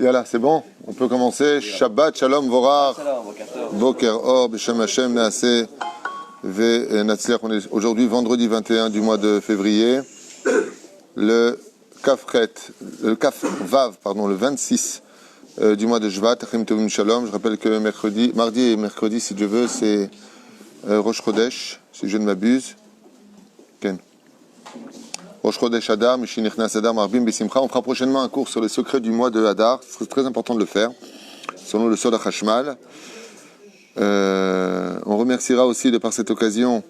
Yalla, c'est bon, on peut commencer. Shabbat, Shalom, Vorar, Boker Or, Beshem Hashem, Naaseh, Ve Natzliach. On est aujourd'hui vendredi 21 du mois de février, le Kafret, le Kaf Vav, pardon, le 26 du mois de Shvat, Achim Tovim Shalom. Je rappelle que mardi et mercredi, si Dieu veut, c'est Rosh Chodesh, si je ne m'abuse. Ken. Rosh Chodesh Adar, Mishinichnas Adar, Marbim Besimcha. On fera prochainement un cours sur les secrets du mois de Adar. C'est très important de le faire, selon le Sod HaChashmal. On remerciera aussi, de par cette occasion,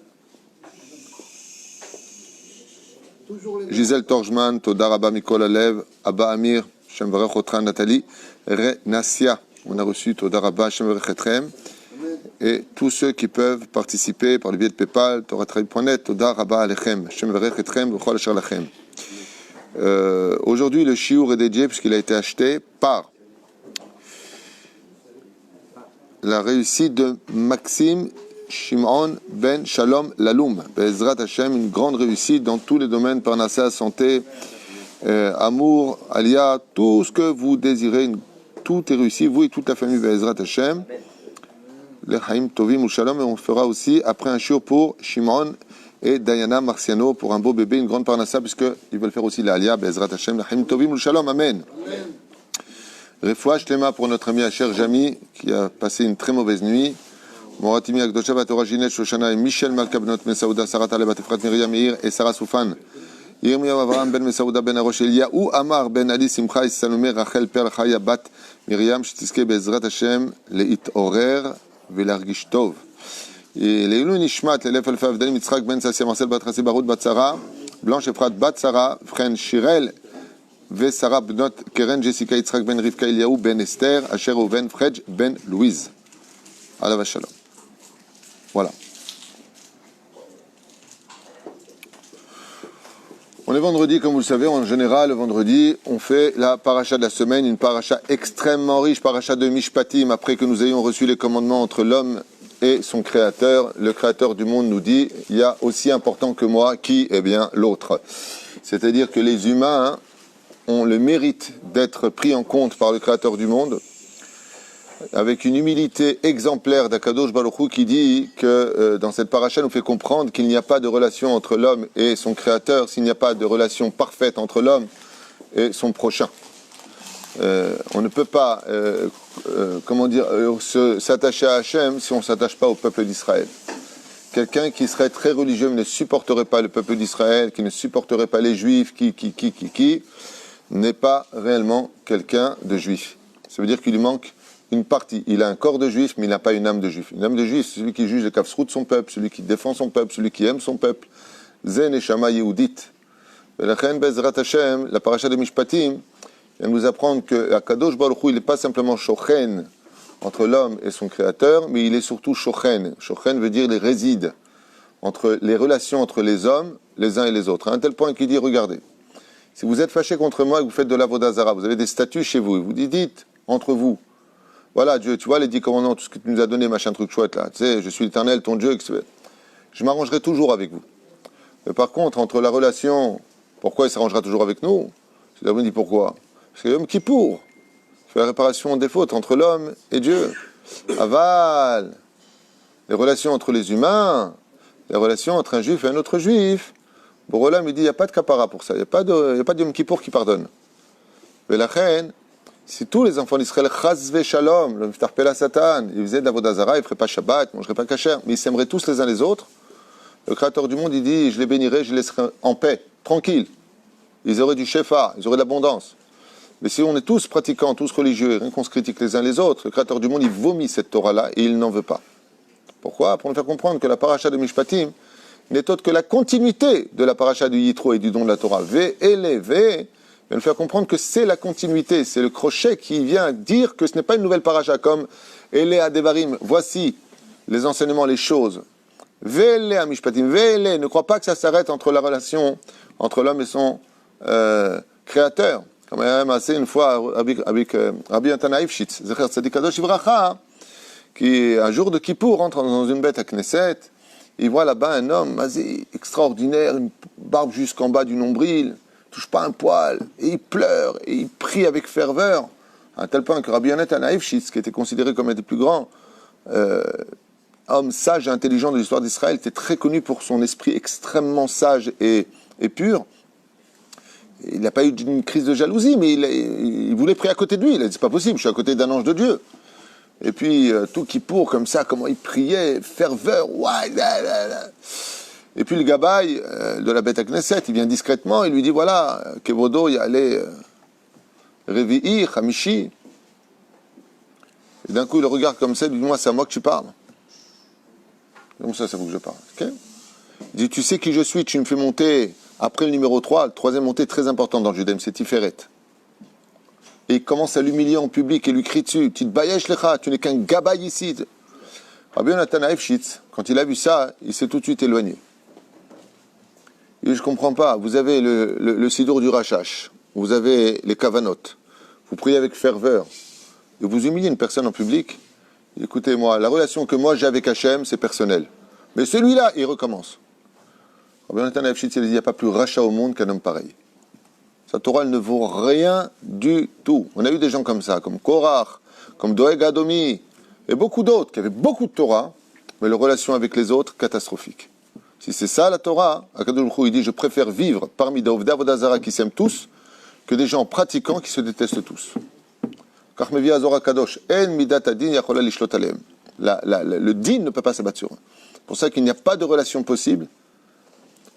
Gisèle Torjman, Todar Abba Mikol Alev, Abba Amir, Shem Varech Otran Nathalie, Re Nassia. On a reçu Todar Abba, Shem Varech Etrem. Et tous ceux qui peuvent participer par le biais de PayPal, toratraï.net, Todar Abba Alechem, Shem Varech Etrem, V'chol Asher Lachem. Aujourd'hui, le shiur est dédié, puisqu'il a été acheté par la réussite de Maxime Shimon Ben Shalom Laloum. Be'ezrat Hashem, une grande réussite dans tous les domaines, parnassa, santé, amour, alia, tout ce que vous désirez, tout est réussi, vous et toute la famille Be'ezrat Hashem. Les Haïm Tovim ou Shalom, et on fera aussi après un shiur pour Shimon et Diana Marciano pour un beau bébé, une grande parnassa, puisqu'ils veulent faire aussi l'Alia, Be'ezrat Hashem, les Haïm Tovim ou Shalom, Amen. Refoua Shlema pour notre ami Asher Jami, qui a passé une très mauvaise nuit. Moratimi Akdosha Batora Ginette Shoshana et Michel Malkabnot Mesaouda, Sarah Taleb Efrat Miriam Meir et Sarah Soufan. Yirmiyahu Avraham Ben Mesaouda Ben Arosh Eliyahu Amar Ben Ali Simcha Salomé Rachel Per Chaya Bat Miriam Shtiske Be'ezrat Hashem Leit Orer Velargish Tov. Leilou Nishmat Lelef Alfa Avdalim Yitzhak Ben Sassia Marcel Bat Rassi Baroud Bat Sarah Blanche Efrat Bat Sarah Fren Shirel Ve Sarah Bnot Keren Jessica Yitzhak Ben Rivka Eliyahu Ben Esther Asher Oven Fredj Ben Louise. Alav Shalom. Voilà. On est vendredi, comme vous le savez, en général, le vendredi, on fait la paracha de la semaine, une paracha extrêmement riche, paracha de Mishpatim, après que nous ayons reçu les commandements entre l'homme et son créateur. Le créateur du monde nous dit, il y a aussi important que moi, qui? Eh bien, l'autre. C'est-à-dire que les humains ont le mérite d'être pris en compte par le créateur du monde, avec une humilité exemplaire d'Akadosh Baruch Hu qui dit que dans cette paracha nous fait comprendre qu'il n'y a pas de relation entre l'homme et son créateur, s'il n'y a pas de relation parfaite entre l'homme et son prochain. On ne peut pas s'attacher à Hachem si on ne s'attache pas au peuple d'Israël. Quelqu'un qui serait très religieux mais ne supporterait pas le peuple d'Israël, qui ne supporterait pas les juifs, qui n'est pas réellement quelqu'un de juif. Ça veut dire qu'il lui manque une partie. Il a un corps de juif, mais il n'a pas une âme de juif. Une âme de juif, c'est celui qui juge le kafsrout de son peuple, celui qui défend son peuple, celui qui aime son peuple. Zen et Shama Yehudit. La paracha de Mishpatim, elle nous apprend que Akadosh Baruch Hu, il n'est pas simplement shochen entre l'homme et son créateur, mais il est surtout shochen. Shochen veut dire les réside, entre les relations entre les hommes, les uns et les autres. À un tel point qu'il dit, regardez, si vous êtes fâché contre moi et que vous faites de l'avodah zara, vous avez des statuts chez vous, et vous dites entre vous, voilà Dieu, tu vois les 10 commandements, tout ce que tu nous as donné, machin truc chouette là, tu sais, je suis l'Éternel, ton Dieu, je m'arrangerai toujours avec vous. Mais par contre, entre la relation, pourquoi il s'arrangera toujours avec nous? C'est là où on dit pourquoi? Parce que l'homme qui pour fait la réparation des fautes entre l'homme et Dieu. Aval, les relations entre les humains, les relations entre un juif et un autre juif. Borolam, il dit, il n'y a pas de kapara pour ça, il n'y a pas de Yom Kippour qui pardonne. Mais la reine, si tous les enfants d'Israël, chazve shalom, le miftar pela satan, ils faisaient de la vodazara, ils ne feraient pas Shabbat, ils ne mangeraient pas kasher, mais ils s'aimeraient tous les uns les autres, le créateur du monde, il dit, je les bénirai, je les laisserai en paix, tranquille. Ils auraient du shefa, ils auraient de l'abondance. Mais si on est tous pratiquants, tous religieux, et rien qu'on se critique les uns les autres, le créateur du monde, il vomit cette Torah-là et il n'en veut pas. Pourquoi? Pour nous faire comprendre que la paracha de Mishpatim n'est autre que la continuité de la paracha du Yitro et du don de la Torah. Élevé, mais nous faire comprendre que c'est la continuité, c'est le crochet qui vient dire que ce n'est pas une nouvelle paracha comme Ele Devarim. Voici les enseignements, les choses. Vele Mishpatim, Vele, ne crois pas que ça s'arrête entre la relation entre l'homme et son créateur. Comme il y a même assez une fois avec Rabbi Yonatan Eifshitz, Zecher Tzadik Kadosh Ivracha, qui un jour de Kippour rentre dans une bête à Knesset, il voit là-bas un homme extraordinaire, une barbe jusqu'en bas du nombril, touche pas un poil, et il pleure, et il prie avec ferveur. À tel point que Rabbi Yonatan Aïfshitz, qui était considéré comme un des plus grands homme sage et intelligent de l'histoire d'Israël, était très connu pour son esprit extrêmement sage et pur. Il n'a pas eu une crise de jalousie, mais il voulait prier à côté de lui. Il a dit, c'est pas possible, je suis à côté d'un ange de Dieu. Et puis, tout Kippour, comme ça, comment il priait, ferveur, ouais, là, là, là. Et puis le gabaï de la Beth Knesset, il vient discrètement, il lui dit, voilà, Kevodo, il y a les Revi'i, Hamishi. Et d'un coup, il le regarde comme ça, il lui dit, moi, c'est à moi que tu parles. Comme ça vous que je parle. Okay, il dit, tu sais qui je suis, tu me fais monter, après le numéro 3, le troisième montée très important dans le judaïsme, c'est Tiferet. Et il commence à l'humilier en public et lui crie dessus, tu te bayesh lecha, tu n'es qu'un gabaï ici. Rabbi Yonatan Aïfshitz, quand il a vu ça, il s'est tout de suite éloigné. Et je ne comprends pas, vous avez le sidour du Rachash, vous avez les kavanot, vous priez avec ferveur, et vous humiliez une personne en public. Écoutez-moi, la relation que moi j'ai avec Hachem, c'est personnel. Mais celui-là, il recommence. Rabbi Yonatan Aïfshitz, il dit, il n'y a pas plus rachat au monde qu'un homme pareil. Sa Torah, elle ne vaut rien du tout. On a eu des gens comme ça, comme Korach, comme Doeg Adomi, et beaucoup d'autres qui avaient beaucoup de Torah, mais leur relation avec les autres, catastrophique. Si c'est ça la Torah, Akadosh Baruch Hu, il dit, je préfère vivre parmi des Ovdei Avodah Zara qui s'aiment tous, que des gens pratiquants qui se détestent tous. Le din ne peut pas s'abattre sur eux. C'est pour ça qu'il n'y a pas de relation possible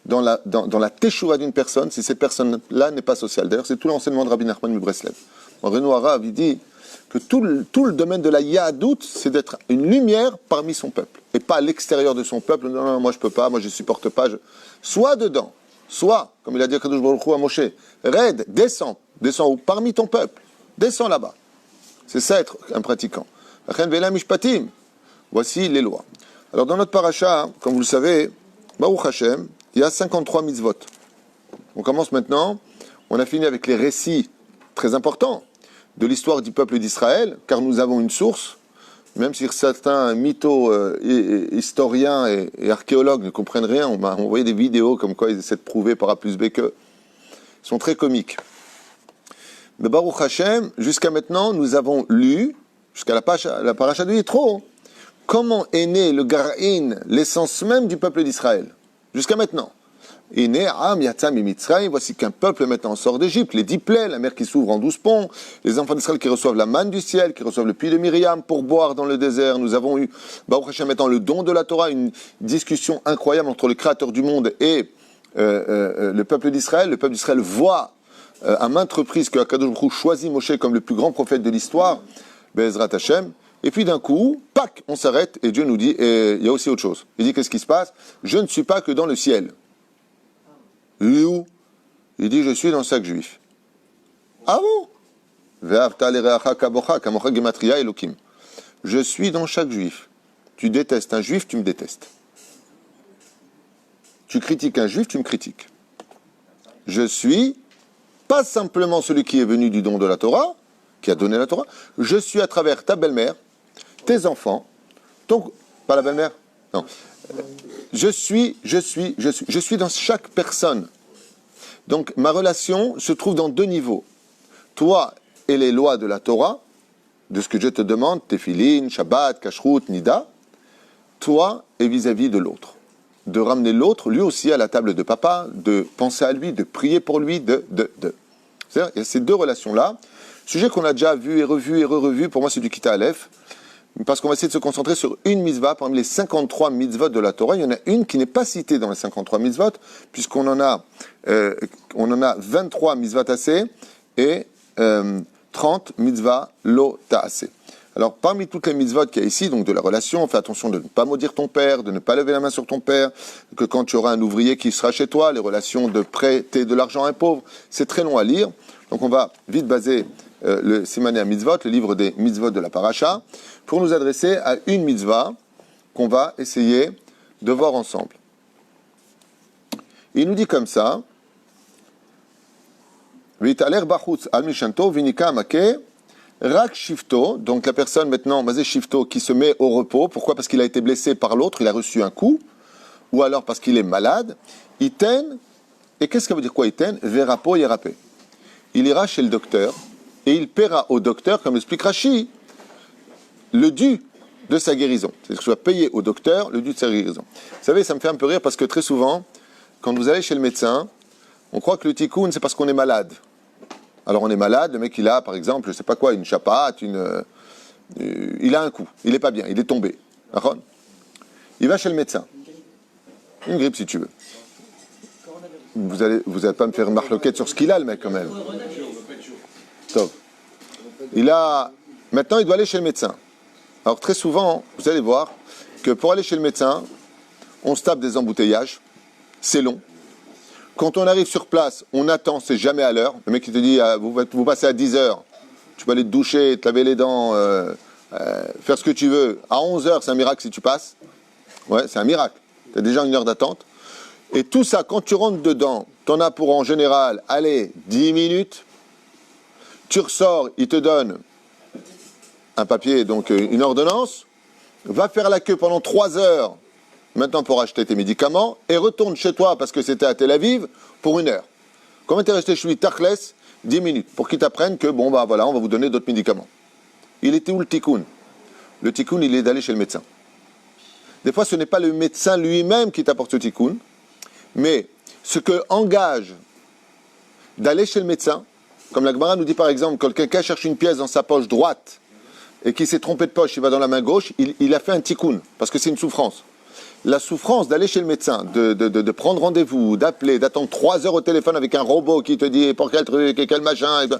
dans la teshuva d'une personne si cette personne-là n'est pas sociale. D'ailleurs, c'est tout l'enseignement de Rabbi Nachman de Breslev. Renou Arav, il dit que tout le domaine de la Yahadout, c'est d'être une lumière parmi son peuple, et pas à l'extérieur de son peuple. Non, non, moi je peux pas, moi je supporte pas. Soit dedans, soit, comme il a dit à Kadosh Baruch Hu à Moshe, Red, descends où? Parmi ton peuple, descends là-bas. C'est ça être un pratiquant. Voici les lois. Alors dans notre paracha, comme vous le savez, Baruch Hashem, il y a 53 mitzvot. On commence maintenant, on a fini avec les récits très importants de l'histoire du peuple d'Israël, car nous avons une source, même si certains historiens et archéologues ne comprennent rien, on m'a envoyé des vidéos comme quoi ils essaient de prouver par A plus B que, sont très comiques. Mais Baruch Hashem, jusqu'à maintenant, nous avons lu, jusqu'à la paracha de Yitro, comment est né le Gar'in, l'essence même du peuple d'Israël. Jusqu'à maintenant. Il est né Am Yatzam et Mitzrayim, voici qu'un peuple maintenant sort d'Égypte, les 10 plaies, la mer qui s'ouvre en 12 ponts, les enfants d'Israël qui reçoivent la manne du ciel, qui reçoivent le puits de Myriam pour boire dans le désert. Nous avons eu, Baruch Hashem, maintenant le don de la Torah, une discussion incroyable entre le Créateur du monde et le peuple d'Israël. Le peuple d'Israël voit à maintes reprises que Akadosh Baruch Hu choisit Moshe comme le plus grand prophète de l'histoire, Be'ezrat Hashem. Et puis d'un coup, pac, on s'arrête et Dieu nous dit, il y a aussi autre chose. Il dit, qu'est-ce qui se passe? Je ne suis pas que dans le ciel. Il est où? Il dit, je suis dans chaque juif. Ah bon? Je suis dans chaque juif. Tu détestes un juif, tu me détestes. Tu critiques un juif, tu me critiques. Je suis pas simplement celui qui est venu du don de la Torah, qui a donné la Torah, je suis à travers ta belle-mère, tes enfants, pas la belle-mère, non. Je suis dans chaque personne. Donc ma relation se trouve dans 2 niveaux. Toi et les lois de la Torah, de ce que Dieu te demande, Tefilin, Shabbat, Kashrut, Nida, toi et vis-à-vis de l'autre. De ramener l'autre, lui aussi, à la table de papa, de penser à lui, de prier pour lui, C'est-à-dire, il y a ces 2 relations-là. Sujet qu'on a déjà vu et revu, pour moi c'est du Kita Aleph, parce qu'on va essayer de se concentrer sur une mitzvah parmi les 53 mitzvot de la Torah. Il y en a une qui n'est pas citée dans les 53 mitzvot, puisqu'on en a 23 mitzvot assez et 30 mitzvah lo ta'aseh. Alors, parmi toutes les mitzvot qu'il y a ici, donc de la relation, fais attention de ne pas maudire ton père, de ne pas lever la main sur ton père, que quand tu auras un ouvrier qui sera chez toi, les relations de prêter de l'argent à un pauvre, c'est très long à lire. Donc, on va vite baser le Simané à Mitzvot, le livre des mitzvot de la Paracha, pour nous adresser à une mitzvah qu'on va essayer de voir ensemble. Il nous dit comme ça, Vitaler bachutz al mishanto vinika make rak shifto, donc la personne maintenant, mazé shifto, qui se met au repos. Pourquoi? Parce qu'il a été blessé par l'autre, il a reçu un coup, ou alors parce qu'il est malade. Iten, et qu'est-ce que ça veut dire quoi iten? Verapo yerapé. Il ira chez le docteur et il paiera au docteur, comme l'explique Rashi, le dû de sa guérison. C'est-à-dire qu'il soit payé au docteur le dû de sa guérison. Vous savez, ça me fait un peu rire parce que très souvent, quand vous allez chez le médecin, on croit que le tikkun, c'est parce qu'on est malade. Alors on est malade, le mec il a par exemple, je sais pas quoi, une chapate, il a un coup, il est pas bien, il est tombé. Il va chez le médecin. Une grippe si tu veux. Vous allez pas me faire une marloquette sur ce qu'il a le mec quand même. Top. Maintenant il doit aller chez le médecin. Alors très souvent, vous allez voir que pour aller chez le médecin, on se tape des embouteillages, c'est long. Quand on arrive sur place, on attend, c'est jamais à l'heure. Le mec il te dit, vous passez à 10h, tu peux aller te doucher, te laver les dents, faire ce que tu veux. À 11h, c'est un miracle si tu passes. Ouais, c'est un miracle. Tu as déjà une heure d'attente. Et tout ça, quand tu rentres dedans, tu en as pour en général, allez, 10 minutes. Tu ressors, il te donne un papier, donc une ordonnance. Va faire la queue pendant 3 heures. Maintenant pour acheter tes médicaments, et retourne chez toi parce que c'était à Tel Aviv pour 1 heure. Combien t'es resté chez lui? Tachles, 10 minutes, pour qu'il t'apprenne que bon bah voilà, on va vous donner d'autres médicaments. Il était où le tikkun? Le tikkun, il est d'aller chez le médecin. Des fois, ce n'est pas le médecin lui-même qui t'apporte ce tikkun, mais ce que engage d'aller chez le médecin, comme la Gemara nous dit par exemple, quand quelqu'un cherche une pièce dans sa poche droite et qu'il s'est trompé de poche, il va dans la main gauche, il a fait un tikkun, parce que c'est une souffrance. La souffrance d'aller chez le médecin, de prendre rendez-vous, d'appeler, d'attendre 3 heures au téléphone avec un robot qui te dit pour quel truc et quel machin, et bien,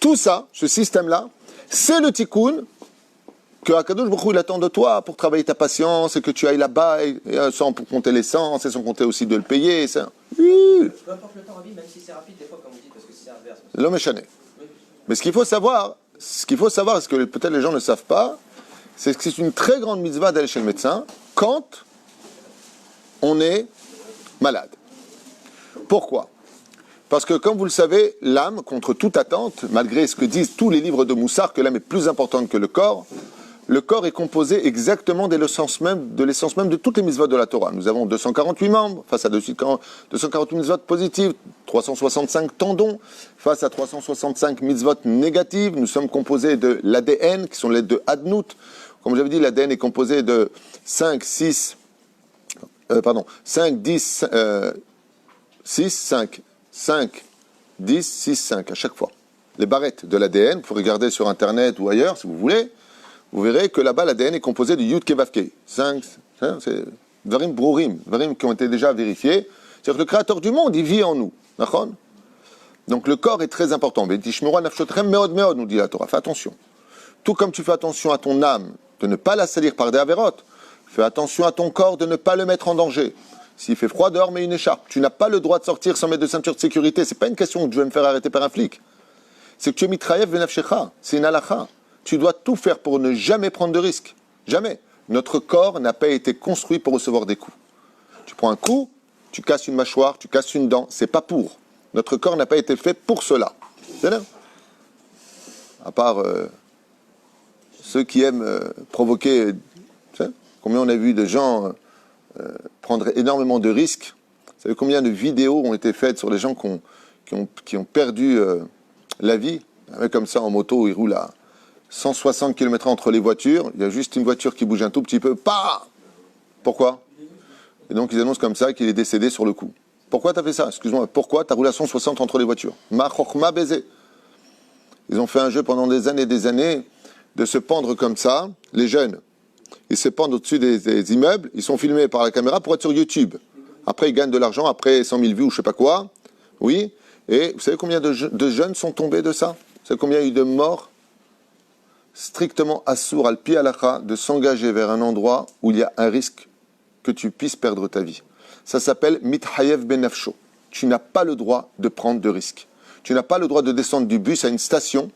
tout ça, ce système-là, c'est le tikkun que Akadosh Baruch Hu, il attend de toi pour travailler ta patience et que tu ailles là-bas sans compter l'essence et sans compter aussi de le payer. Ça. Peu importe le temps rapide, même si c'est rapide, des fois, comme vous dites, parce que c'est inverse. L'homme est chané. Mais ce qu'il faut savoir, ce que peut-être les gens ne savent pas, c'est que c'est une très grande mitzvah d'aller chez le médecin quand on est malade. Pourquoi? Parce que, comme vous le savez, l'âme, contre toute attente, malgré ce que disent tous les livres de Moussar, que l'âme est plus importante que le corps est composé exactement de l'essence même de toutes les mitzvot de la Torah. Nous avons 248 membres, face à 248 mitzvot positives, 365 tendons, face à 365 mitzvot négatives. Nous sommes composés de l'ADN, qui sont les lettres de Adnout. Comme j'avais dit, l'ADN est composé de 5, 10, 5, à chaque fois. Les barrettes de l'ADN, vous pouvez regarder sur Internet ou ailleurs, si vous voulez, vous verrez que là-bas, l'ADN est composé de Yud Kevavke. 5, c'est Dvarim Brourim, Dvarim qui ont été déjà vérifiés. C'est-à-dire que le Créateur du monde, il vit en nous. D'accord? Donc le corps est très important. Nous dit la Torah. Fais attention. Tout comme tu fais attention à ton âme, de ne pas la salir par des avérotes, fais attention à ton corps de ne pas le mettre en danger. S'il fait froid dehors, mets une écharpe. Tu n'as pas le droit de sortir sans mettre de ceinture de sécurité. Ce n'est pas une question que je vais me faire arrêter par un flic. C'est que tu es mitraïev venafshecha. C'est une halakha. Tu dois tout faire pour ne jamais prendre de risques. Jamais. Notre corps n'a pas été construit pour recevoir des coups. Tu prends un coup, tu casses une mâchoire, tu casses une dent. C'est pas pour. Notre corps n'a pas été fait pour cela. C'est là. À part ceux qui aiment provoquer. Combien on a vu de gens prendre énormément de risques. Vous savez combien de vidéos ont été faites sur les gens qui ont perdu la vie. Un mec comme ça en moto, il roule à 160 km/h entre les voitures. Il y a juste une voiture qui bouge un tout petit peu. Pas. Pourquoi? Et donc ils annoncent comme ça qu'il est décédé sur le coup. Pourquoi tu as fait ça? Excuse-moi, pourquoi tu as roulé à 160 entre les voitures? Ma chokhma baiser. Ils ont fait un jeu pendant des années de se pendre comme ça. Les jeunes, ils se pendent au-dessus des immeubles. Ils sont filmés par la caméra pour être sur YouTube. Après, ils gagnent de l'argent. Après 100 000 vues ou je sais pas quoi. Oui. Et vous savez combien de jeunes sont tombés de ça? Vous savez combien il y a eu de morts? Strictement assour al pi halakha de s'engager vers un endroit où il y a un risque que tu puisses perdre ta vie. Ça s'appelle mithayev benafsho. Tu n'as pas le droit de prendre de risques. Tu n'as pas le droit de descendre du bus à une station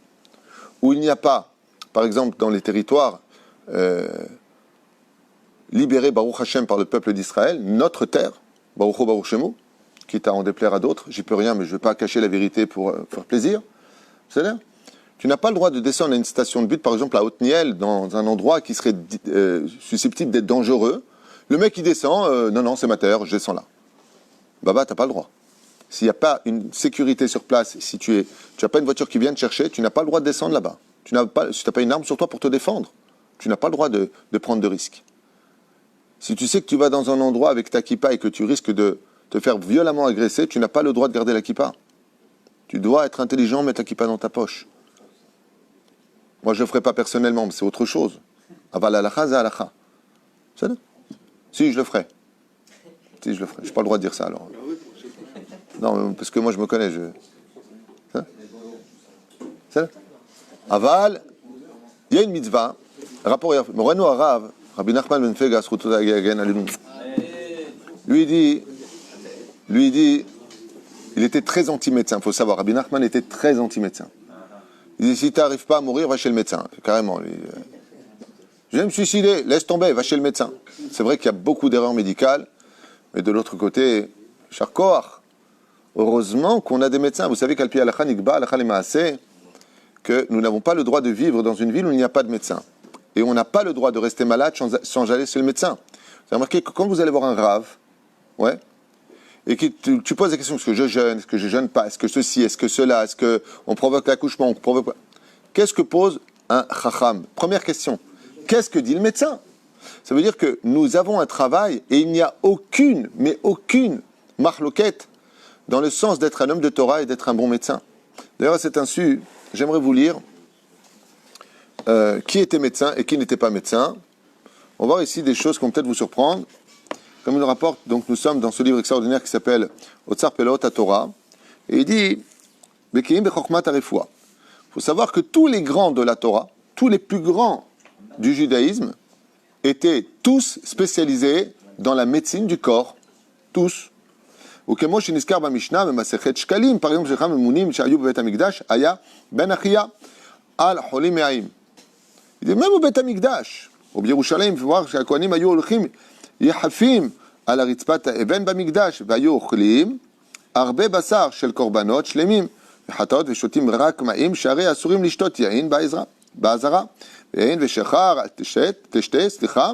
où il n'y a pas, par exemple dans les territoires libérés Baruch Hashem par le peuple d'Israël, notre terre, Baruch Hu Baruch Shemu, quitte à en déplaire à d'autres, j'y peux rien mais je ne vais pas cacher la vérité pour faire plaisir. C'est-à-dire, tu n'as pas le droit de descendre à une station de but, par exemple à Haute-Niel, dans un endroit qui serait susceptible d'être dangereux. Le mec, il descend, non, c'est ma terre, je descends là. Baba, t'as pas le droit. s'il n'y a pas une sécurité sur place, si tu n'as pas une voiture qui vient te chercher, tu n'as pas le droit de descendre là-bas. Si tu n'as pas une arme sur toi pour te défendre, tu n'as pas le droit de prendre de risques. Si tu sais que tu vas dans un endroit avec ta kippa et que tu risques de te faire violemment agresser, tu n'as pas le droit de garder la kippa. Tu dois être intelligent, mettre la kippa dans ta poche. Moi, je ne le ferai pas personnellement, mais c'est autre chose. Aval halakha, za halakha. C'est ça? Si, je le ferai. Si, je le ferai. Je n'ai pas le droit de dire ça, alors. Non, parce que moi, je me connais. C'est ça? Aval, il y a une mitzvah. Rapport à Moreno Arav, Rabbi Nachman ben Fegas, lui dit, il était très anti-médecin, il faut savoir. Rabbi Nachman était très anti-médecin. Il dit, si tu n'arrives pas à mourir, va chez le médecin. Carrément. Je vais me suicider, laisse tomber, va chez le médecin. C'est vrai qu'il y a beaucoup d'erreurs médicales, mais de l'autre côté, Charkoar, heureusement qu'on a des médecins. Vous savez qu'Alpi Alakha Nikba, Alakha Lemaaseh, que nous n'avons pas le droit de vivre dans une ville où il n'y a pas de médecin. Et on n'a pas le droit de rester malade sans aller chez le médecin. Vous avez remarqué que quand vous allez voir un rave, ouais, et que tu poses la question, est-ce que je jeûne, est-ce que je jeûne pas, est-ce que ceci, est-ce que cela, est-ce qu'on provoque l'accouchement, on provoque... Qu'est-ce que pose un chacham? Première question, qu'est-ce que dit le médecin? Ça veut dire que nous avons un travail et il n'y a aucune marloquette dans le sens d'être un homme de Torah et d'être un bon médecin. D'ailleurs, à cet insu, j'aimerais vous lire qui était médecin et qui n'était pas médecin. On va voir ici des choses qui vont peut-être vous surprendre. Comme il le rapporte, donc nous sommes dans ce livre extraordinaire qui s'appelle Otsar Pelot Torah, et il dit Bekiim Bechokmat Arefua. Il faut savoir que tous les grands de la Torah, tous les plus grands du judaïsme, étaient tous spécialisés dans la médecine du corps. Tous. Ou comme Shiniskar Bamishna, Masechet Shkalim, par exemple, Shecham Munim, Shayu Bet Amigdash, Aya Ben Achia, Al Holim Me'aim. Il dit même au Bet Amigdash, au Yerushalayim, il faut voir que les Kohanim Ayu Olchim, יחפים על הרצפת האבן במקדש והיו אוכלים הרבה בשר של קורבנות שלמים וחטאות ושותים רק מים שהרי אסורים לשתות יין בעזרה ויין ושחר תשתה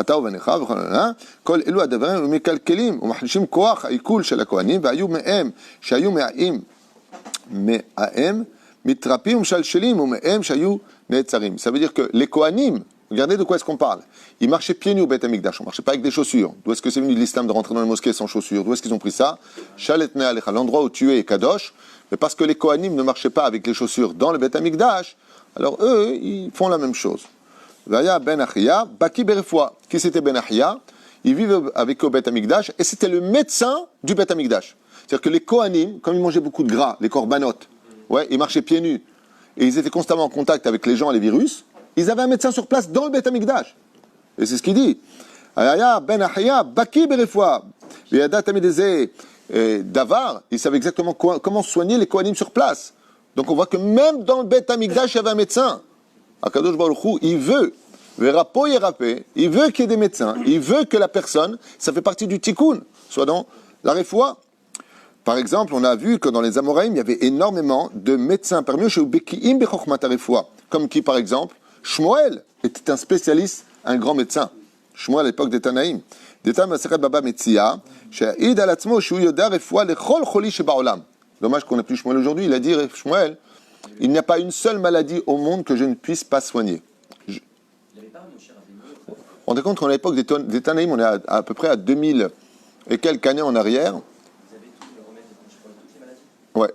אתה ובניך וכל עונה כל אלו הדברים מקלקלים ומחלישים כוח העיכול של הכהנים והיו מהם שהיו מהם מתרפים ומשלשלים ומהם שהיו נעצרים. Ça veut dire que les Kohanim, regardez de quoi est-ce qu'on parle. Ils marchaient pieds nus au Beth Amikdash, on ne marchait pas avec des chaussures. D'où est-ce que c'est venu de l'islam de rentrer dans les mosquées sans chaussures? D'où est-ce qu'ils ont pris ça? Shalet Ne'alecha, l'endroit où tu es Kadosh, mais parce que les Kohanim ne marchaient pas avec les chaussures dans le Beth Amikdash, alors eux, ils font la même chose. Vaya Ben Achia, Baki Berefoua. Qui c'était Ben Achia? Ils vivent avec au Beth Amikdash, et c'était le médecin du Beth Amikdash. C'est-à-dire que les Kohanim, comme ils mangeaient beaucoup de gras, les corbanotes, ouais, ils marchaient pieds nus, et ils étaient constamment en contact avec les gens et les virus, ils avaient un médecin sur place dans le Beth Amikdash. Et c'est ce qu'il dit. Ayaya ben Achia, Baki berefoua. Veyada tamideze davar, il savait exactement comment soigner les Kohanim sur place. Donc on voit que même dans le Beth Amikdash, il y avait un médecin. Akadosh Baruch Hu, il veut, verapo yerapé, il veut qu'il y ait des médecins, il veut que la personne, ça fait partie du tikkun, soit dans la refoua. Par exemple, on a vu que dans les Amoraïm, il y avait énormément de médecins parmi eux chez Bekiim Bechokmat Refoua. Comme qui, par exemple, Shmuel était un spécialiste, un grand médecin. Shmuel à l'époque des Tanaïm. D'État Maseret Baba Metzia, Sha'id al-Atzmo, Shu Yoda Refoua, Lechol Choli Shebaolam. Dommage qu'on n'ait plus Shmuel aujourd'hui. Il a dit, Shmuel, il n'y a pas une seule maladie au monde que je ne puisse pas soigner. On est compte qu'à l'époque des Tanaïm, on est à peu près à 2000 et quelques années en arrière. Ouais.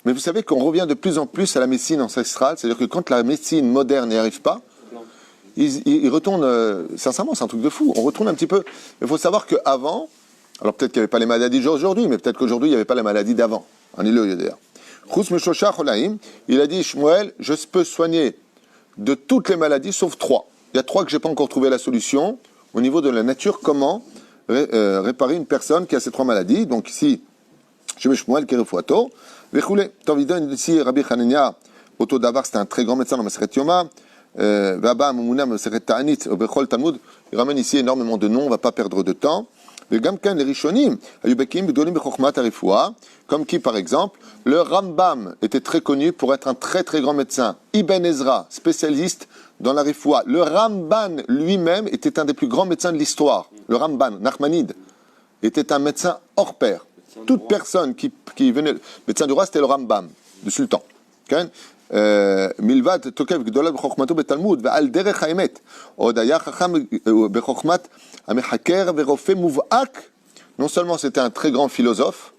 Mais vous savez qu'on revient de plus en plus à la médecine ancestrale, c'est-à-dire que quand la médecine moderne n'y arrive pas, ils retournent, sincèrement, c'est un truc de fou, on retourne un petit peu. Il faut savoir qu'avant, alors peut-être qu'il n'y avait pas les maladies d'aujourd'hui, mais peut-être qu'aujourd'hui, il n'y avait pas les maladies d'avant. Il a dit, Shmuel, je peux soigner de toutes les maladies, sauf 3. Il y a 3 que je n'ai pas encore trouvé la solution, au niveau de la nature, comment réparer une personne qui a ces 3 maladies. Donc ici, Shmuel qui refoato, Vechoulé. Torvidon ici Rabbi Hanania, Otto Davar, c'était un très grand médecin dans Maseret Yoma. Vaba Moumouna Maseret Ta'anit, Bechol Talmud. Il ramène ici énormément de noms, on ne va pas perdre de temps. Les Gamken, les Rishonim, Ayubekim, Gdolim Bechokmat Arefua, comme qui par exemple, le Rambam était très connu pour être un très très grand médecin. Ibn Ezra, spécialiste dans la Refoua. Le Ramban lui-même était un des plus grands médecins de l'histoire. Le Ramban, Nachmanide, était un médecin hors pair. toute personne qui venait, le médecin du roi, c'était le Rambam, le sultan. מלבד תוקף גדולה בחוכמתו בתלמוד ועל דרך האמת עוד היה חכם בחוכמת המחקר ורופא מובהק. Non seulement c'était un très grand philosophe,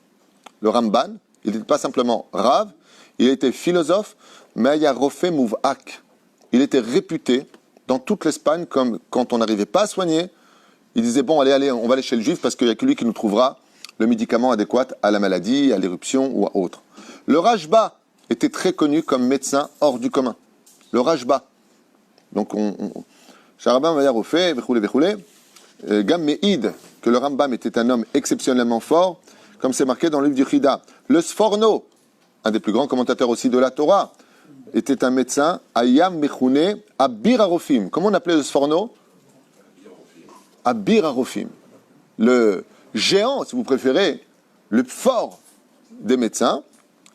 le Ramban, il n'était pas simplement Rav, il était philosophe, mais il y a rofé muv'ak. Il était réputé dans toute l'Espagne comme quand on n'arrivait pas à soigner, il disait bon allez, on va aller chez le juif parce qu'il n'y a que lui qui nous trouvera le médicament adéquat à la maladie, à l'éruption ou à autre. Le Rajba était très connu comme médecin hors du commun. Le Rajba. Donc, Sharabam va dire au fait, Gam Me'id, que le Rambam était un homme exceptionnellement fort, comme c'est marqué dans le livre du Chida. Le Sforno, un des plus grands commentateurs aussi de la Torah, était un médecin, Ayam Mechouné, Abir Arofim. Comment on appelait le Sforno? Abir Arofim. Le géant, si vous préférez, le fort des médecins.